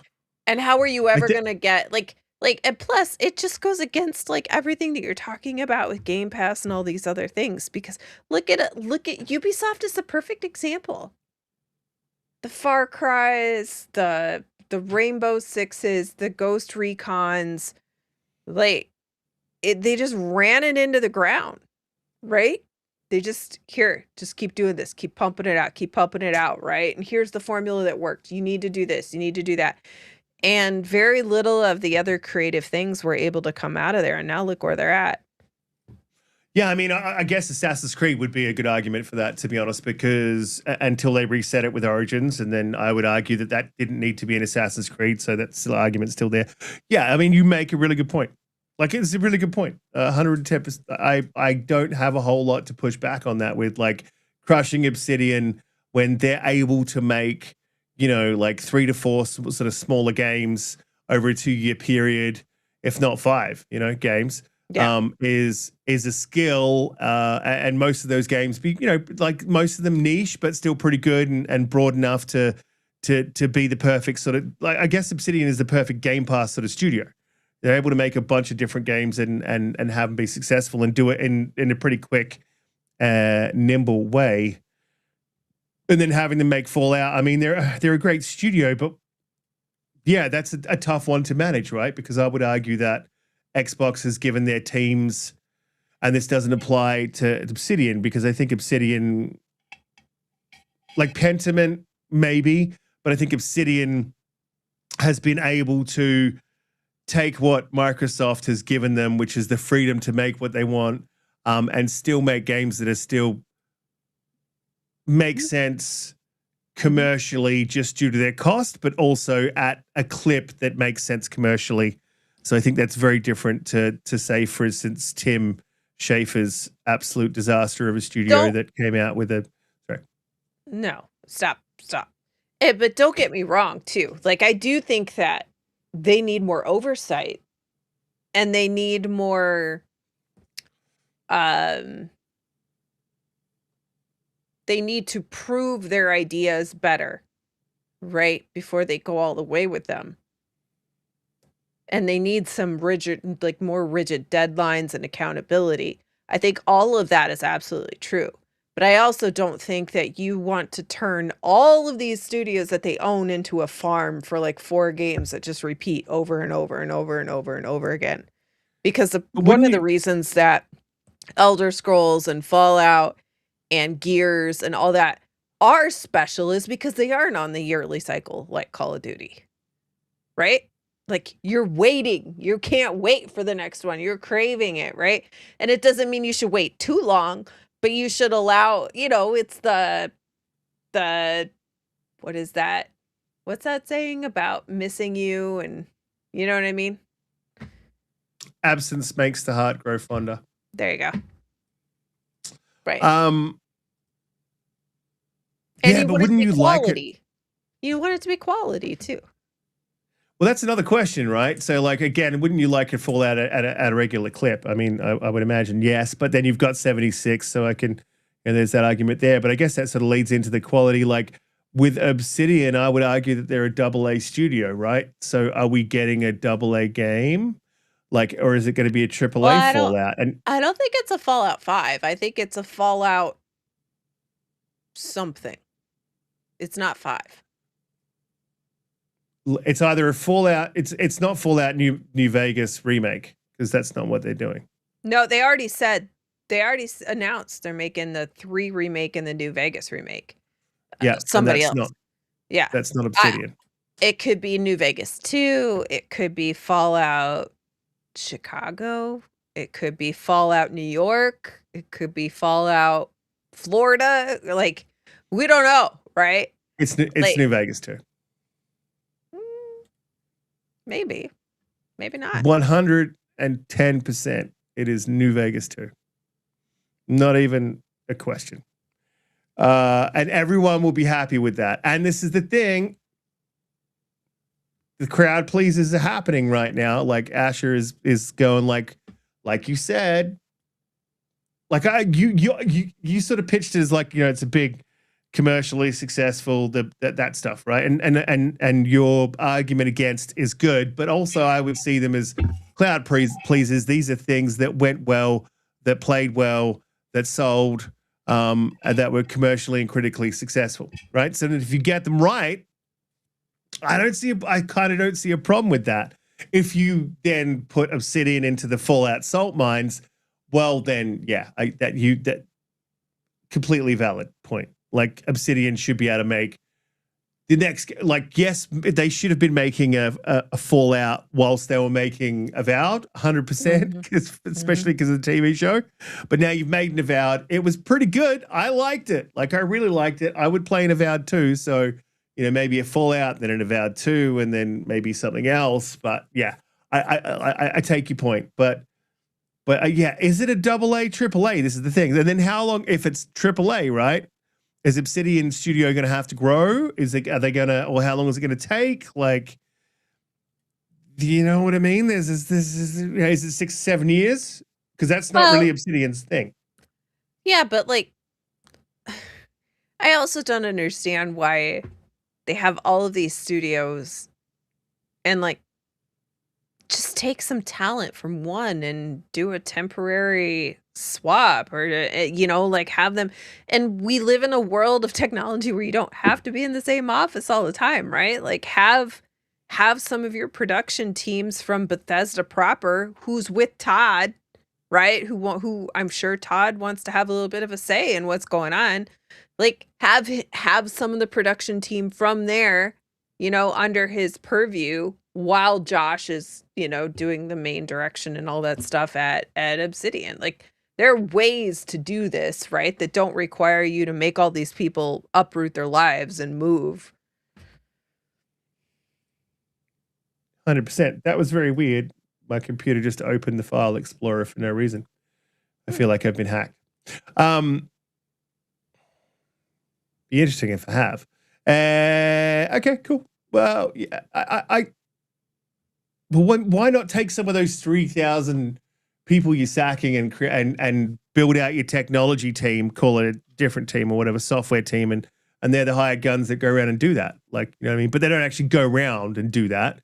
And how are you ever going to get like, and plus it just goes against like everything that you're talking about with Game Pass and all these other things, because look at Ubisoft is the perfect example. The Far Cries, the Rainbow Sixes, the Ghost Recons, like they just ran it into the ground, right? They just keep doing this, keep pumping it out, right? And here's the formula that worked. You need to do this, you need to do that. And very little of the other creative things were able to come out of there. And now look where they're at. Yeah, I mean, I guess Assassin's Creed would be a good argument for that, to be honest, because until they reset it with Origins, and then I would argue that didn't need to be an Assassin's Creed, so that's the argument still there. Yeah, I mean, you make a really good point. Like, it's a really good point. 110%. I don't have a whole lot to push back on that with, like, crushing Obsidian when they're able to make, like 3 to 4 sort of smaller games over a 2-year period, if not 5, games. Yeah. Is a skill, and most of those games be, like most of them niche, but still pretty good and broad enough to be the perfect sort of, like, I guess Obsidian is the perfect Game Pass sort of studio. They're able to make a bunch of different games and have them be successful and do it in a pretty quick, nimble way. And then having them make Fallout. I mean, they're a great studio, but yeah, that's a tough one to manage, right? Because I would argue that Xbox has given their teams, and this doesn't apply to Obsidian, because I think Obsidian, like Pentiment, maybe, but I think Obsidian has been able to take what Microsoft has given them, which is the freedom to make what they want, and still make games that are still make sense commercially just due to their cost, but also at a clip that makes sense commercially. So I think that's very different to say, for instance, Tim Schafer's absolute disaster of a studio that came out with a. Sorry. No, stop. But don't get me wrong, too. Like, I do think that they need more oversight, and they need more. They need to prove their ideas better, right, before they go all the way with them. And they need some more rigid deadlines and accountability. I think all of that is absolutely true. But I also don't think that you want to turn all of these studios that they own into a farm for like 4 games that just repeat over and over and over and over and over again. Because one of the reasons that Elder Scrolls and Fallout and Gears and all that are special is because they aren't on the yearly cycle like Call of Duty. Right? Like, you're waiting. You can't wait for the next one. You're craving it, right? And it doesn't mean you should wait too long, but you should allow, it's the what is that? What's that saying about missing you, and you know what I mean? Absence makes the heart grow fonder. There you go. Right. And yeah, but wouldn't you like it? You want it to be quality too. Well, that's another question, right? So, like, again, wouldn't you like it fall out at a regular clip? I mean, I would imagine yes, but then you've got 76, so and there's that argument there. But I guess that sort of leads into the quality. Like with Obsidian, I would argue that they're a AA studio, right? So, are we getting a AA game, like, or is it going to be a AAA Fallout? And I don't think it's a Fallout 5. I think it's a Fallout something. It's not 5. It's either a Fallout. It's not Fallout New Vegas remake, because that's not what they're doing. No, they already announced they're making the 3 remake and the New Vegas remake. Yeah, somebody else. That's not Obsidian. It could be New Vegas 2. It could be Fallout Chicago. It could be Fallout New York. It could be Fallout Florida. Like, we don't know, right? It's New Vegas 2. Maybe not. 110%. It is New Vegas 2. Not even a question. And everyone will be happy with that. And this is the thing. The crowd pleasers are happening right now. Like Asher is going like you said, like you sort of pitched it as like, it's a big commercially successful, that stuff, right? And your argument against is good, but also I would see them as cloud pleasers. These are things that went well, that played well, that sold, and that were commercially and critically successful, right? So that if you get them right, I kind of don't see a problem with that. If you then put Obsidian into the Fallout salt mines, well, then yeah, that completely valid point. Like Obsidian should be able to make the next, like, yes, they should have been making a Fallout whilst they were making Avowed, 100%, especially because of the TV show. But now you've made an Avowed. It was pretty good. I liked it. Like, I really liked it. I would play an Avowed too. So, maybe a Fallout, then an Avowed 2, and then maybe something else. But yeah, I take your point. But yeah, is it a AA, AAA? This is the thing. And then how long, if it's AAA, right? Is Obsidian Studio going to have to grow? Are they going to, or how long is it going to take? Like, do you know what I mean? Is it 6, 7 years? Because that's not really Obsidian's thing. Yeah, but like, I also don't understand why they have all of these studios and like just take some talent from one and do a temporary swap, or like have them. And we live in a world of technology where you don't have to be in the same office all the time, right? Like have some of your production teams from Bethesda proper, who's with Todd, right? Who I'm sure Todd wants to have a little bit of a say in what's going on. Like have some of the production team from there, under his purview, while Josh is, doing the main direction and all that stuff at Obsidian. Like, there are ways to do this, right? That don't require you to make all these people uproot their lives and move. 100%. That was very weird. My computer just opened the file explorer for no reason. I feel like I've been hacked. Be interesting if I have. Okay, cool. Well, yeah, but why not take some of those 3,000 people you're sacking and build out your technology team, call it a different team or whatever, software team, and they're the hired guns that go around and do that. Like, you know what I mean? But they don't actually go around and do that.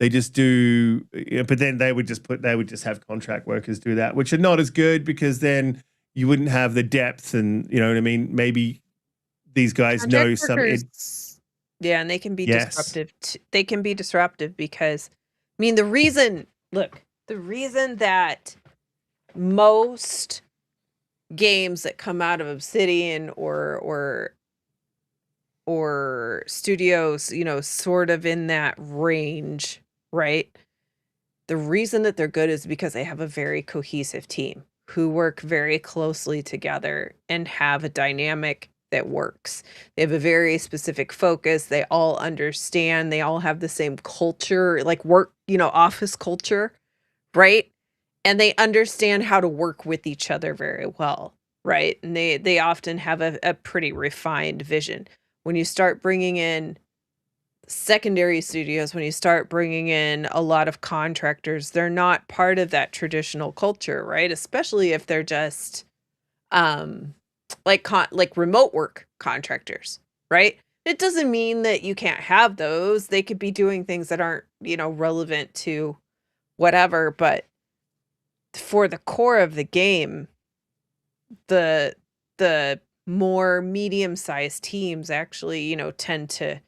They just do. But then they would just have contract workers do that, which are not as good, because then you wouldn't have the depth, and you know what I mean? Maybe these guys know something. Yeah, and they can be disruptive. They can be disruptive because, I mean, the reason that most games that come out of Obsidian or studios, sort of in that range, right? The reason that they're good is because they have a very cohesive team who work very closely together and have a dynamic that works. They have a very specific focus. They all understand. They all have the same culture, like work, office culture, right? And they understand how to work with each other very well, right? And they often have a pretty refined vision. When you start bringing in secondary studios, when you start bringing in a lot of contractors, they're not part of that traditional culture, right? Especially if they're just like remote work contractors, right? It doesn't mean that you can't have those. They could be doing things that aren't, relevant to whatever, but for the core of the game, the more medium-sized teams actually, tend to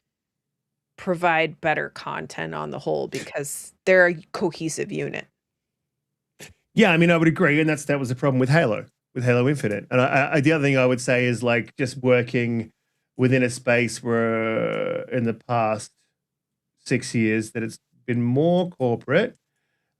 provide better content on the whole because they're a cohesive unit. Yeah, I mean, I would agree, and that was the problem with Halo Infinite. And the other thing I would say is, like, just working within a space where in the past 6 years that it's been more corporate.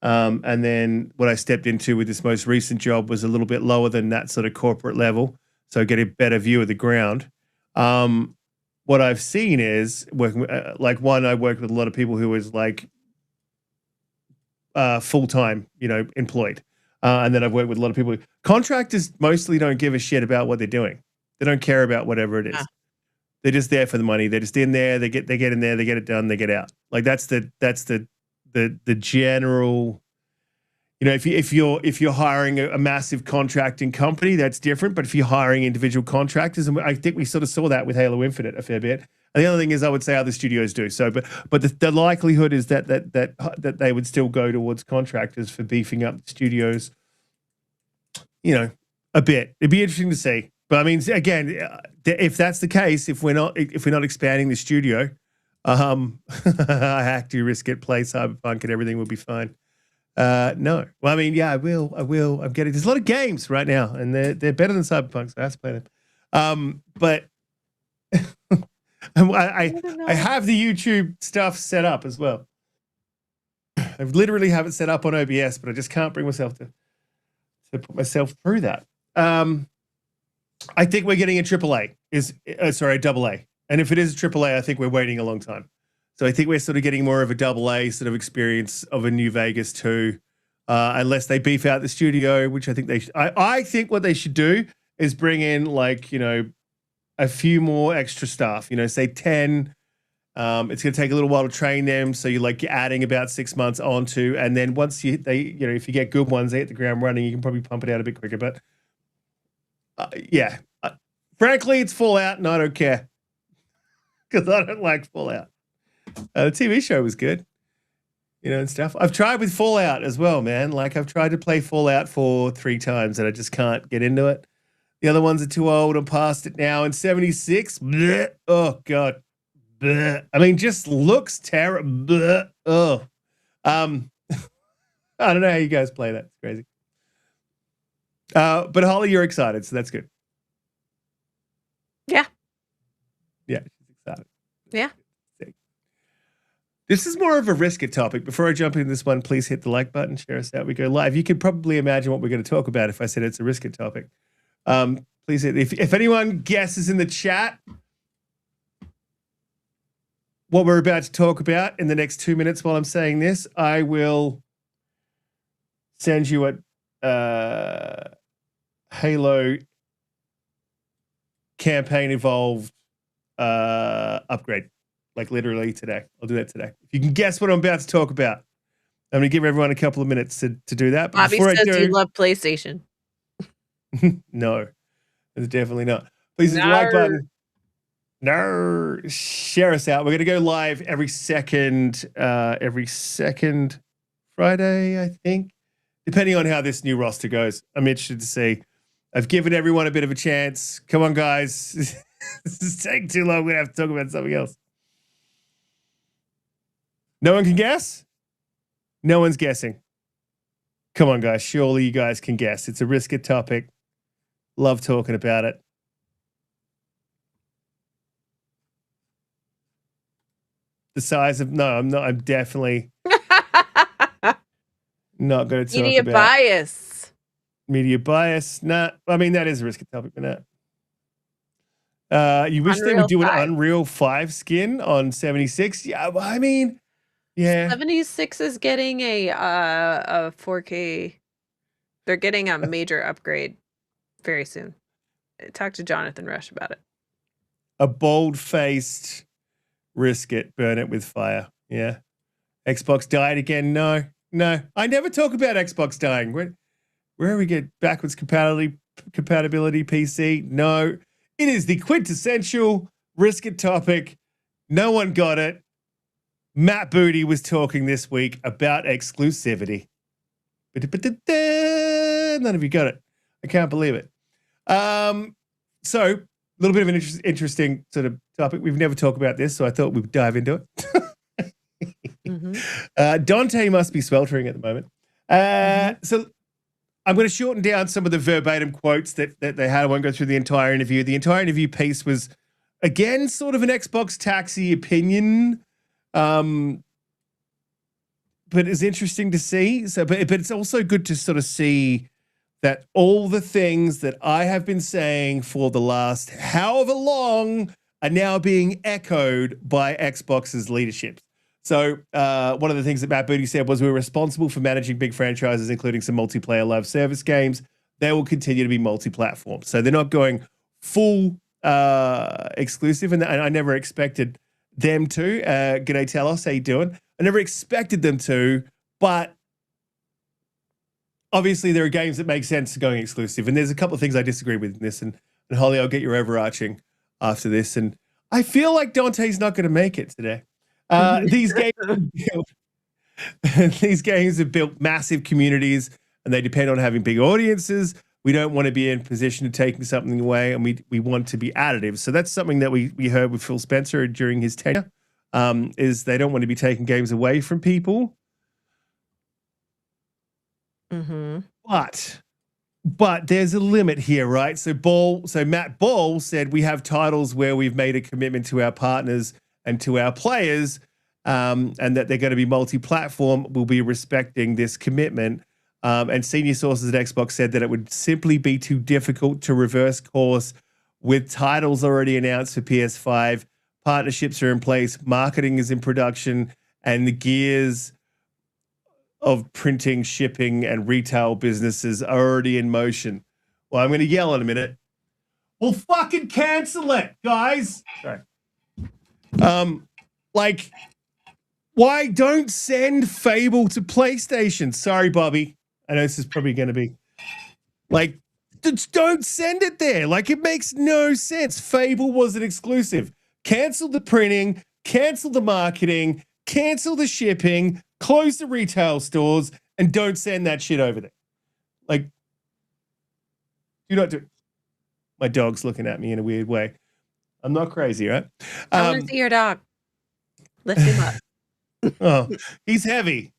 And then what I stepped into with this most recent job was a little bit lower than that sort of corporate level. So get a better view of the ground. What I've seen is working, I worked with a lot of people who was like full-time, employed. And then I've worked with a lot of people. Contractors mostly don't give a shit about what they're doing. They don't care about whatever it is. Ah. They're just there for the money. They're just in there. They get in there. They get it done. They get out. Like that's the general. You know, if you're hiring a massive contracting company, that's different. But if you're hiring individual contractors, and I think we sort of saw that with Halo Infinite a fair bit. And the other thing is, I would say other studios do so. But the likelihood is that they would still go towards contractors for beefing up the studios. You know, a bit. It'd be interesting to see. But I mean, again, if that's the case, if we're not expanding the studio, I hack to Riskit, play Cyberpunk, and everything will be fine. No. Well, I mean, yeah, I will. I'm getting. There's a lot of games right now, and they're better than Cyberpunk, so I have to play them. But I have the YouTube stuff set up as well. I literally have it set up on OBS, but I just can't bring myself to put myself through that. I think we're getting a AAA. A double A. And if it is a AAA, I think we're waiting a long time. So I think we're sort of getting more of a double A sort of experience of a New Vegas 2, unless they beef out the studio, which I think they should. I think what they should do is bring in, like, you know, a few more extra staff, you know, say 10. It's going to take a little while to train them. So you're adding about 6 months onto, and then once if you get good ones, they hit the ground running, you can probably pump it out a bit quicker. But yeah, frankly, it's Fallout and I don't care because I don't like Fallout. The TV show was good, you know, and stuff. I've tried with Fallout as well, man. Like, I've tried to play Fallout 4 3 times and I just can't get into it. The other ones are too old. I'm past it now. And 76, bleh, oh God. Bleh. I mean, just looks terrible. Oh, I don't know how you guys play that. It's crazy. But Holly, you're excited, so that's good. Yeah. Yeah, she's excited. Yeah. This is more of a Riskit topic. Before I jump into this one, please hit the like button, share us out. We go live. You could probably imagine what we're going to talk about if I said it's a Riskit topic. Please hit. If anyone guesses in the chat what we're about to talk about in the next 2 minutes while I'm saying this, I will send you a Halo campaign evolved upgrade, like literally today. I'll do that today. If you can guess what I'm about to talk about, I'm going to give everyone a couple of minutes to do that. But Bobby says you love PlayStation. No, it's definitely not. Please hit the like button. No, share us out. We're going to go live every second Friday, I think, depending on how this new roster goes. I'm interested to see. I've given everyone a bit of a chance. Come on, guys. This is taking too long. We're going to have to talk about something else. No one can guess? No one's guessing. Come on, guys. Surely you guys can guess. It's a Riskit topic. Love talking about it. The size of... No, I'm not. I'm definitely not going to talk Media about... bias. Media bias. Nah. I mean, that is a Riskit topic, but not. You wish they would do an Unreal 5 skin on 76? Yeah, well, I mean... Yeah. 76 is getting a 4K. They're getting a major upgrade very soon. Talk to Jonathan Rush about it. A bold-faced Riskit, burn it with fire. Yeah. Xbox died again? No. I never talk about Xbox dying. Where we get backwards compatibility PC? No. It is the quintessential Riskit topic. No one got it. Matt Booty was talking this week about exclusivity. None of you got it. I can't believe it. So, a little bit of an interesting sort of topic. We've never talked about this, so I thought we'd dive into it. Donte must be sweltering at the moment. So, I'm going to shorten down some of the verbatim quotes that they had. I won't go through the entire interview. The entire interview piece was, again, sort of an Xbox taxi opinion. But it's interesting to see. So, but it's also good to sort of see that all the things that I have been saying for the last however long are now being echoed by Xbox's leadership. So one of the things that Matt Booty said was, we're responsible for managing big franchises, including some multiplayer live service games. They will continue to be multi-platform. So they're not going full exclusive, and I never expected them to. G'day, Talos, how you doing? I never expected them to, but obviously there are games that make sense going exclusive, and there's a couple of things I disagree with in this, and Holly, I'll get your overarching after this, and I feel like Donte's not going to make it today. These games have built massive communities, and they depend on having big audiences. We don't want to be in position of taking something away, and we want to be additive. So that's something that we heard with Phil Spencer during his tenure, is they don't want to be taking games away from people. Mm-hmm. But there's a limit here, right? So Matt Ball said we have titles where we've made a commitment to our partners and to our players, and that they're going to be multi-platform. We'll be respecting this commitment. And senior sources at Xbox said that it would simply be too difficult to reverse course with titles already announced for PS5. Partnerships are in place, marketing is in production, and the gears of printing, shipping, and retail businesses are already in motion. Well, I'm going to yell in a minute. Well, fucking cancel it, guys. Sorry. Like, why don't send Fable to PlayStation? Sorry, Bobby. I know this is probably going to be like, just don't send it there. Like, it makes no sense. Fable was an exclusive. Cancel the printing, cancel the marketing, cancel the shipping, close the retail stores, and don't send that shit over there. Like, do not do it. My dog's looking at me in a weird way. I'm not crazy, right? I want to see your dog. Lift him up. Oh, he's heavy.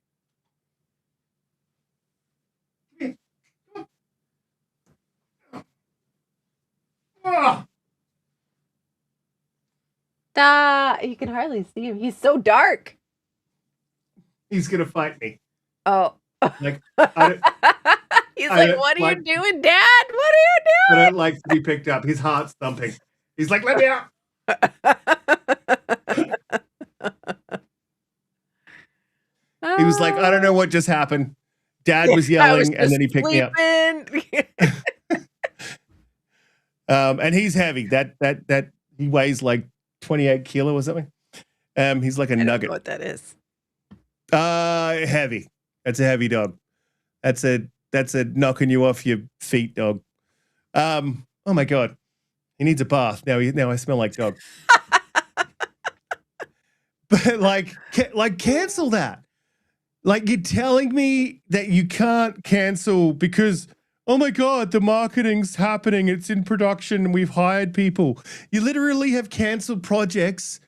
You can hardly see him. He's so dark. He's gonna fight me. Oh. Like, he's like, what are you doing, Dad? What are you doing? I don't like to be picked up. His heart's thumping. He's like, let me out. He was like, I don't know what just happened. Dad was yelling, and then he picked me up. And he's heavy. That he weighs like 28 kilo or something. He's like a nugget. I don't know what that is. Heavy. That's a heavy dog. That's a knocking you off your feet dog. Oh my God. He needs a bath. Now I smell like dog. But like cancel that. Like, you're telling me that you can't cancel because, oh my God, the marketing's happening. It's in production and we've hired people. You literally have canceled projects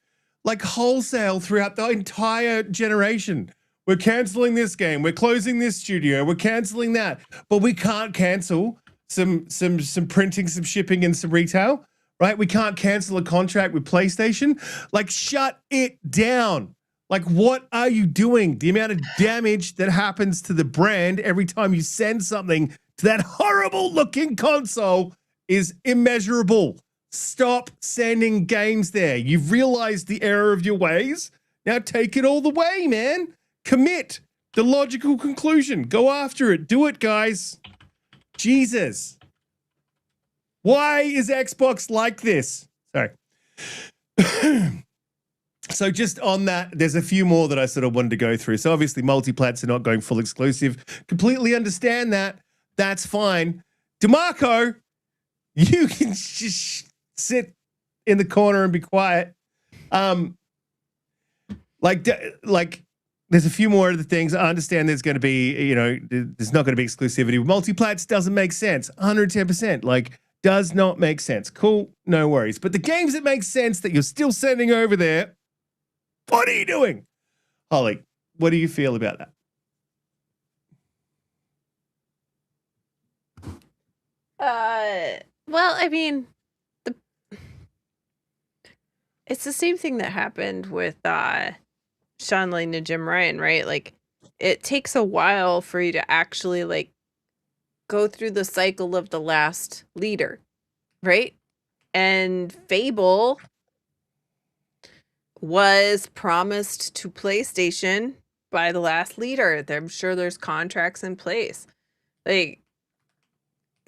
like wholesale throughout the entire generation. We're canceling this game. We're closing this studio. We're canceling that. But we can't cancel some printing, some shipping, and some retail, right? We can't cancel a contract with PlayStation. Like, shut it down. Like, what are you doing? The amount of damage that happens to the brand every time you send something to that horrible looking console is immeasurable. Stop sending games there. You've realized the error of your ways. Now take it all the way, man. Commit. The logical conclusion. Go after it. Do it, guys. Jesus. Why is Xbox like this? Sorry. So just on that, there's a few more that I sort of wanted to go through. So obviously multiplats are not going full exclusive. Completely understand that. That's fine. DeMarco, you can just sit in the corner and be quiet. Like there's a few more of the things. I understand there's going to be, there's not going to be exclusivity. Multiplats doesn't make sense. 110%. Like, does not make sense. Cool. No worries. But the games that make sense that you're still sending over there, what are you doing? Holly, what do you feel about that? Well, I mean, it's the same thing that happened with Sean Lane and Jim Ryan, right? Like, it takes a while for you to actually like go through the cycle of the last leader, right? And Fable was promised to PlayStation by the last leader. I'm sure there's contracts in place. Like,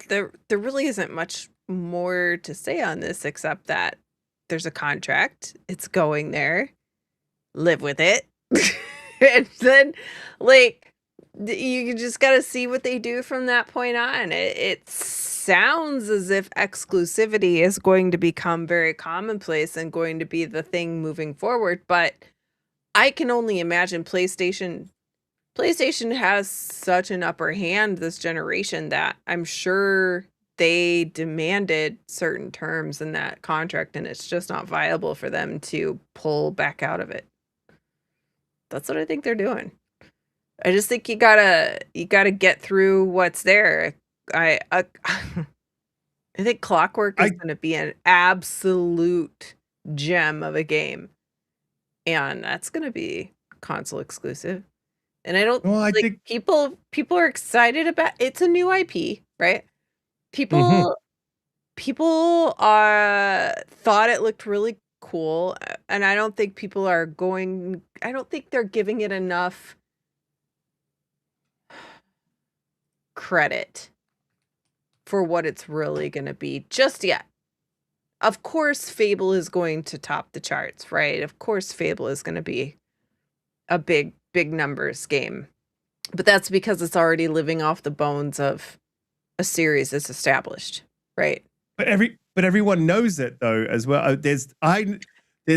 there really isn't much more to say on this except that there's a contract. It's going there. Live with it. And then, like, you just got to see what they do from that point on. It sounds as if exclusivity is going to become very commonplace and going to be the thing moving forward. But I can only imagine PlayStation has such an upper hand this generation that I'm sure they demanded certain terms in that contract, and it's just not viable for them to pull back out of it. That's what I think they're doing. I just think you gotta get through what's there. I think Clockwork is going to be an absolute gem of a game, and that's going to be console exclusive. And I don't think people are excited about it's a new IP, right? People thought it looked really cool, and I don't think people are going. I don't think they're giving it enough credit for what it's really going to be just yet. Of course, Fable is going to top the charts, right? Of course, Fable is going to be a big numbers game, but that's because it's already living off the bones of a series that's established, right? But everyone knows it though as well. There's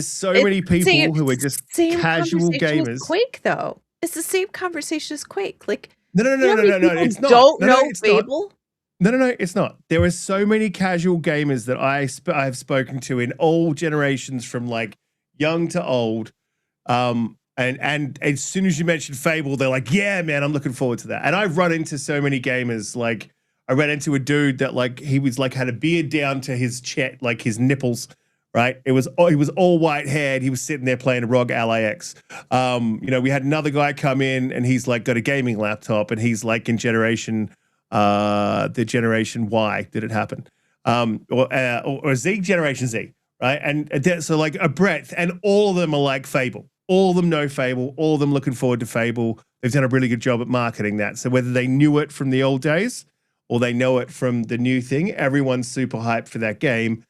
so many people who are just casual gamers. Quake though, it's the same conversation as Quake. Like no, it's not. Don't know Fable. No, it's not. There are so many casual gamers that I have spoken to in all generations, from like young to old. And as soon as you mention Fable, they're like, "Yeah, man, I'm looking forward to that." And I've run into so many gamers. Like, I ran into a dude that like he was like had a beard down to his chest, like his nipples. Right, he was all white haired. He was sitting there playing a ROG LAX. We had another guy come in, and he's like got a gaming laptop, and he's like in generation Y did it happen, or Z, generation Z, right? And so like a breadth, and all of them are like Fable. All of them know Fable. All of them looking forward to Fable. They've done a really good job at marketing that. So whether they knew it from the old days or they know it from the new thing, everyone's super hyped for that game.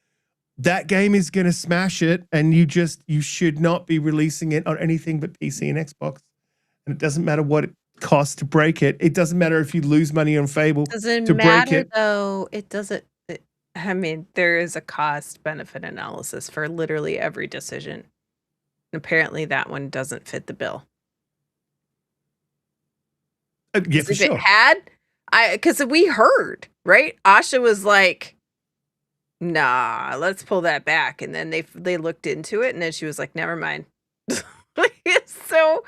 That game is going to smash it, and you should not be releasing it on anything but PC and Xbox. And it doesn't matter what it costs to break it. It doesn't matter if you lose money on Fable to break it. Though. It doesn't. I mean, there is a cost-benefit analysis for literally every decision. Apparently, that one doesn't fit the bill. Yeah, for sure. It had, because we heard, right? Asha was like, "Nah, let's pull that back," and then they looked into it, and then she was like, "Never mind." So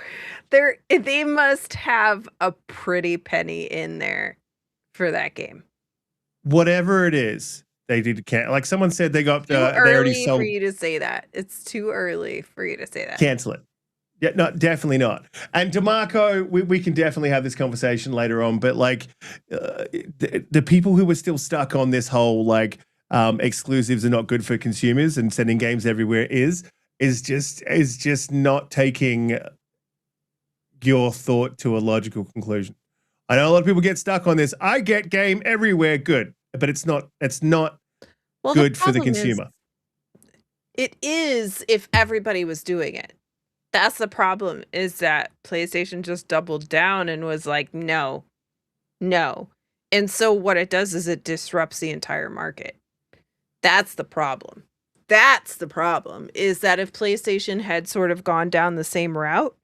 they must have a pretty penny in there for that game. Whatever it is, they did like someone said they got they already sold. For you to say that. It's too early for you to say that. Cancel it. Yeah, no, definitely not. And DeMarco, we can definitely have this conversation later on. But like the people who were still stuck on this whole like exclusives are not good for consumers and sending games everywhere is just not taking your thought to a logical conclusion. I know a lot of people get stuck on this. I get game everywhere, good, but it's not good for the consumer. It is if everybody was doing it. That's the problem, is that PlayStation just doubled down and was like, no. And so what it does is it disrupts the entire market. That's the problem. Is that if PlayStation had sort of gone down the same route,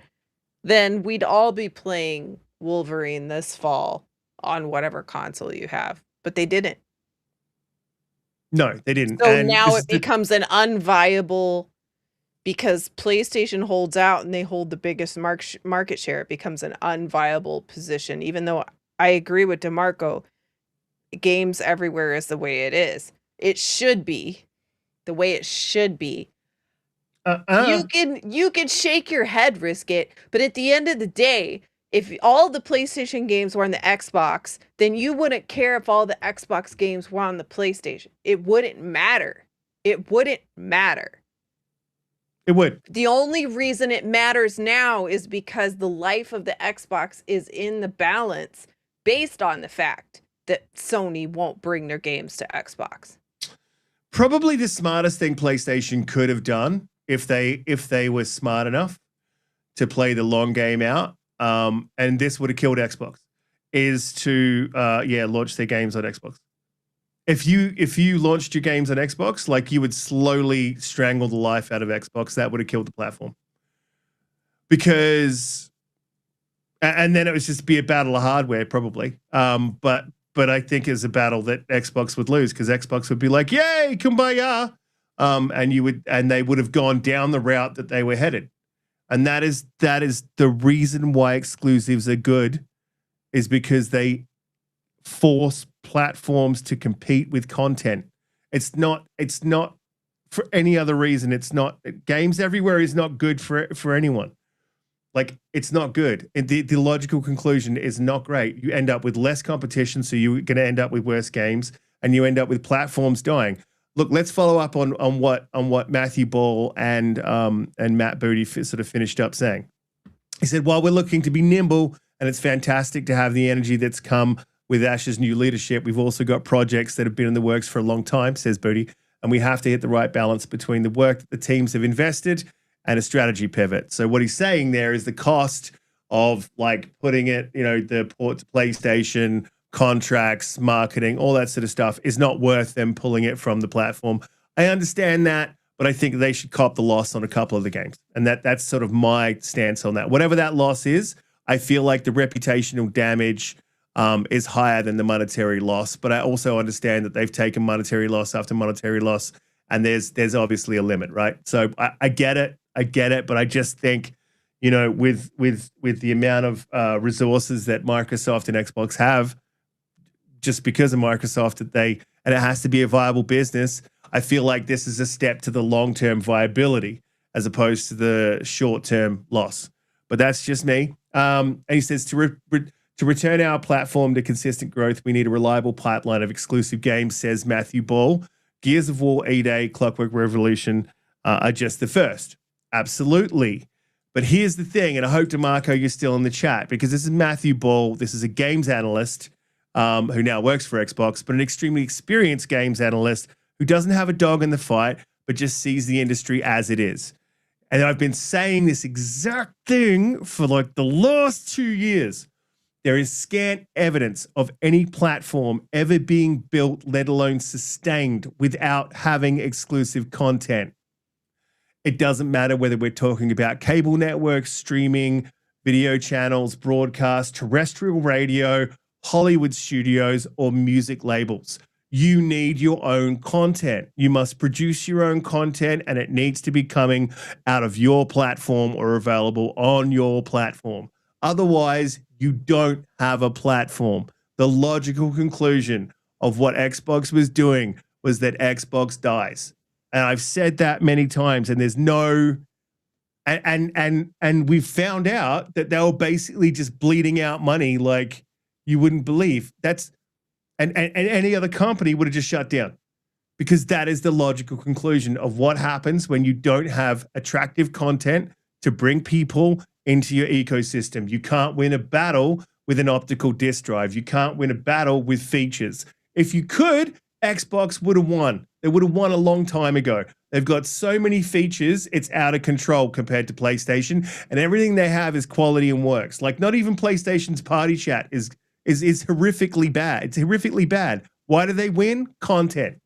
then we'd all be playing Wolverine this fall on whatever console you have. But they didn't. No, they didn't. So now it becomes an unviable, because PlayStation holds out and they hold the biggest market share. It becomes an unviable position, even though I agree with DeMarco. Games everywhere is the way it is. It should be the way it should be. You can shake your head, Riskit, but at the end of the day, if all the PlayStation games were on the Xbox, then you wouldn't care if all the Xbox games were on the PlayStation. It wouldn't matter. It would. The only reason it matters now is because the life of the Xbox is in the balance based on the fact that Sony won't bring their games to Xbox. probably the smartest thing PlayStation could have done if they were smart enough to play the long game out, and this would have killed Xbox, is to launch their games on Xbox. If you launched your games on Xbox, like, you would slowly strangle the life out of Xbox. That would have killed the platform. Because, and then it would just be a battle of hardware, probably. But I think it's a battle that Xbox would lose, because Xbox would be like, "Yay, kumbaya," and they would have gone down the route that they were headed. And that is the reason why exclusives are good, is because they force platforms to compete with content. It's not for any other reason. It's not, games everywhere is not good for anyone. Like, it's not good. The logical conclusion is not great. You end up with less competition, so you're going to end up with worse games, and you end up with platforms dying. Look, let's follow up on what Matthew Ball and Matt Booty sort of finished up saying. He said, "While we're looking to be nimble, and it's fantastic to have the energy that's come with Ash's new leadership, we've also got projects that have been in the works for a long time," says Booty, "and we have to hit the right balance between the work that the teams have invested and a strategy pivot." So what he's saying there is the cost of, like, putting it, the port to PlayStation, contracts, marketing, all that sort of stuff is not worth them pulling it from the platform. I understand that, but I think they should cop the loss on a couple of the games. And that's sort of my stance on that. Whatever that loss is, I feel like the reputational damage is higher than the monetary loss. But I also understand that they've taken monetary loss after monetary loss, and there's obviously a limit, right? So I get it. But I just think, with the amount of resources that Microsoft and Xbox have, just because of Microsoft, and it has to be a viable business, I feel like this is a step to the long-term viability as opposed to the short-term loss. But that's just me. And he says, to return our platform to consistent growth, we need a reliable pipeline of exclusive games, says Matthew Ball. Gears of War, E-Day, Clockwork Revolution are just the first. Absolutely. But here's the thing, and I hope, DeMarco, you're still in the chat, because this is Matthew Ball. This is a games analyst who now works for Xbox, but an extremely experienced games analyst who doesn't have a dog in the fight, but just sees the industry as it is. And I've been saying this exact thing for like the last 2 years. There is scant evidence of any platform ever being built, let alone sustained, without having exclusive content. It doesn't matter whether we're talking about cable networks, streaming, video channels, broadcast, terrestrial radio, Hollywood studios, or music labels. You need your own content. You must produce your own content, and it needs to be coming out of your platform or available on your platform. Otherwise, you don't have a platform. The logical conclusion of what Xbox was doing was that Xbox dies. And I've said that many times, and there's no, and we've found out that they were basically just bleeding out money like you wouldn't believe. And any other company would have just shut down, because that is the logical conclusion of what happens when you don't have attractive content to bring people into your ecosystem. You can't win a battle with an optical disk drive. You can't win a battle with features. If you could, Xbox would have won. They would have won a long time ago. They've got so many features, it's out of control compared to PlayStation, and everything they have is quality and works. Like, not even PlayStation's party chat is horrifically bad. It's horrifically bad. Why do they win? Content.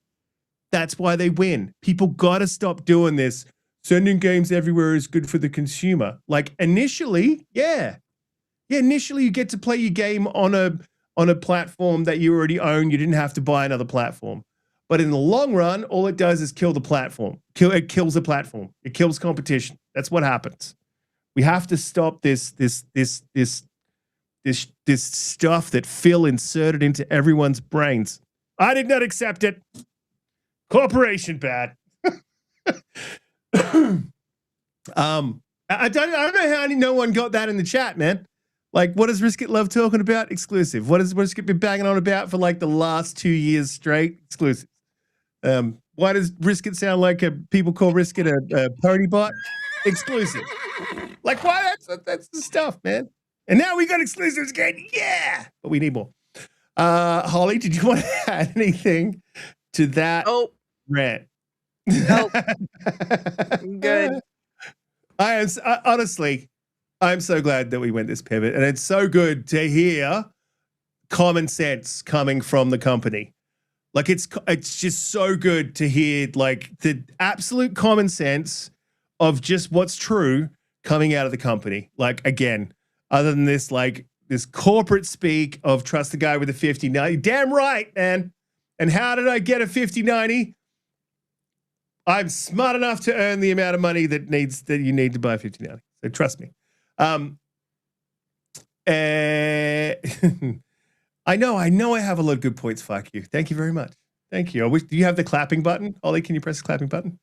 That's why they win. People got to stop doing this. Sending games everywhere is good for the consumer. Like, initially, yeah, initially you get to play your game on a platform that you already own. You didn't have to buy another platform. But in the long run, all it does is kill the platform. It kills the platform. It kills competition. That's what happens. We have to stop this stuff that Phil inserted into everyone's brains. I did not accept it. Corporation bad. I don't know how no one got that in the chat, man. Like, what does Riskit love talking about? Exclusive. What has Riskit been banging on about for like the last 2 years straight? Exclusive. Why does Riskit sound like people call Riskit a pony bot? Exclusive. Like, why? That's the stuff, man. And now we got exclusives again. Yeah, but we need more. Holly, did you want to add anything to that? Oh, rant. Nope. Good. Honestly, I'm so glad that we went this pivot, and it's so good to hear common sense coming from the company. Like it's just so good to hear like the absolute common sense of just what's true coming out of the company. Like again, other than this like this corporate speak of trust the guy with a 5090. Damn right, man. And how did I get a 5090? I'm smart enough to earn the amount of money that you need to buy a 5090. So trust me. I know I have a lot of good points. Fuck you. Thank you very much. Thank you. Do you have the clapping button? Ollie, can you press the clapping button?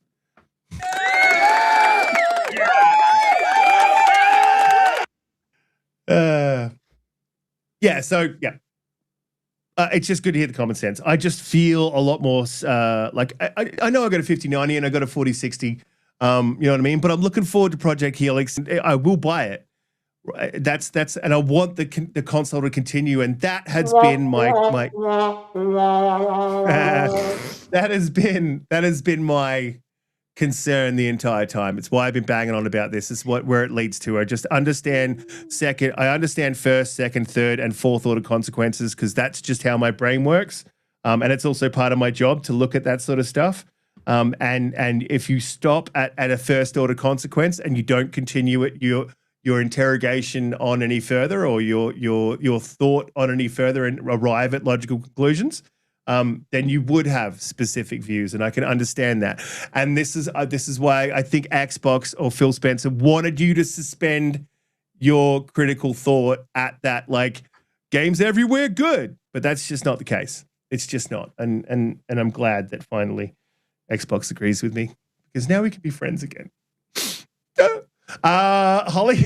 Yeah, so yeah. It's just good to hear the common sense. I just feel a lot more like I know I got a 5090 and I got a 4060. You know what I mean? But I'm looking forward to Project Helix. And I will buy it. That's and I want the console to continue, and that has been my that has been my concern the entire time. It's why I've been banging on about this. It's where it leads to. I just understand I understand first, second, third, and fourth order consequences because that's just how my brain works. And it's also part of my job to look at that sort of stuff. And if you stop at a first order consequence and you don't continue it, your interrogation on any further or your thought on any further and arrive at logical conclusions, then you would have specific views, and I can understand that. And this is why I think Xbox or Phil Spencer wanted you to suspend your critical thought at that, like, games everywhere, good. But that's just not the case. It's just not. And I'm glad that finally Xbox agrees with me because now we can be friends again. Holly,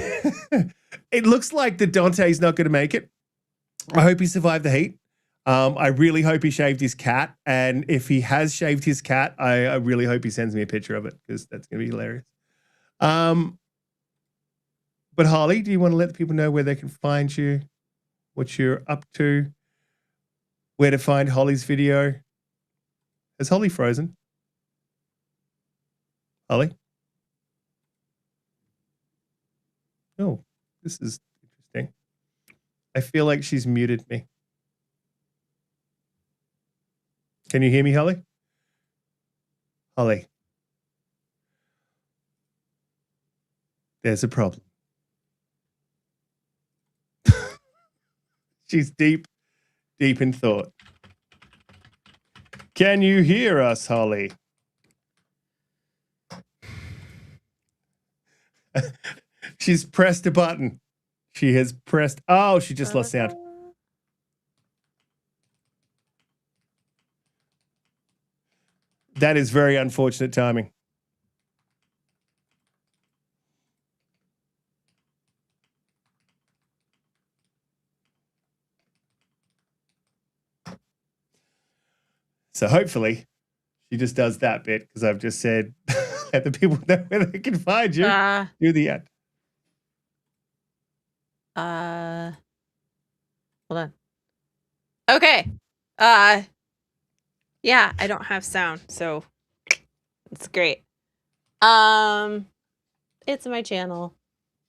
it looks like the Donte's not going to make it. I hope he survived the heat. I really hope he shaved his cat. And if he has shaved his cat, I really hope he sends me a picture of it because that's going to be hilarious. But Holly, do you want to let the people know where they can find you, what you're up to, where to find Holly's video? Is Holly frozen? Holly? Oh, this is interesting. I feel like she's muted me. Can you hear me, Holly? Holly. There's a problem. She's deep in thought. Can you hear us, Holly? She's pressed a button. She has pressed. Oh, she just lost sound. That is very unfortunate timing. So hopefully she just does that bit because I've just said let the people know where they can find you. Do the end. Hold on. Okay. Yeah, I don't have sound, so it's great. It's my channel.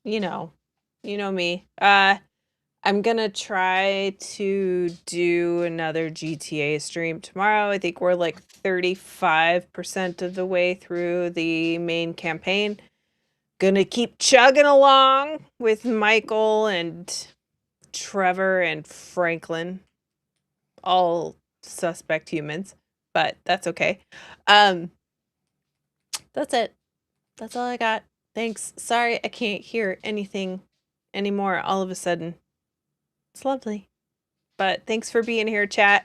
You know me. I'm gonna try to do another GTA stream tomorrow. I think we're like 35% of the way through the main campaign. Gonna keep chugging along with Michael and Trevor and Franklin. All suspect humans, but that's okay. That's it. That's all I got. Thanks. Sorry I can't hear anything anymore all of a sudden. It's lovely. But thanks for being here, chat.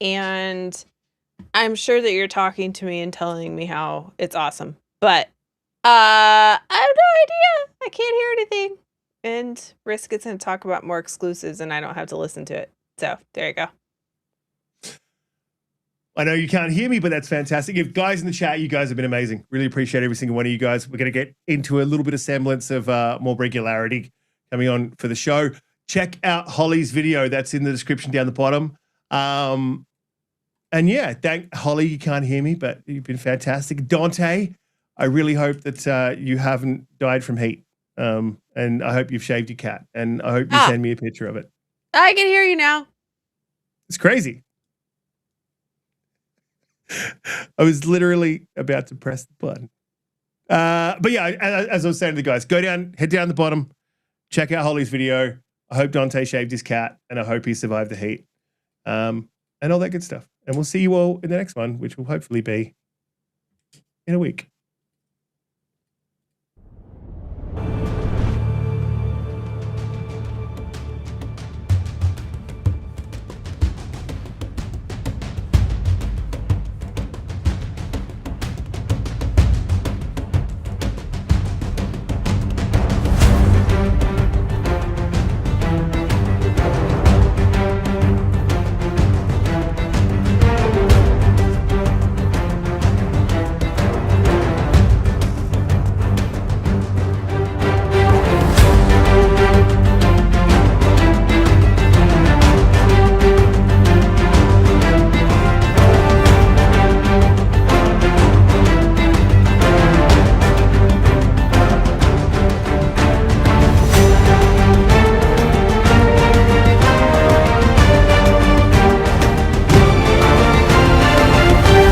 And I'm sure that you're talking to me and telling me how it's awesome. But I have no idea. I can't hear anything. And Riskit's going to talk about more exclusives and I don't have to listen to it. So there you go. I know you can't hear me, but that's fantastic. If guys in the chat, you guys have been amazing. Really appreciate every single one of you guys. We're going to get into a little bit of semblance of more regularity coming on for the show. Check out Holly's video. That's in the description down the bottom. And yeah, thank Holly. You can't hear me, but you've been fantastic. Donte, I really hope that you haven't died from heat. And I hope you've shaved your cat. And I hope you send me a picture of it. I can hear you now. It's crazy. I was literally about to press the button. But yeah, as I was saying to the guys, head down the bottom, check out Holly's video. I hope Donte shaved his cat, and I hope he survived the heat, and all that good stuff. And we'll see you all in the next one, which will hopefully be in a week.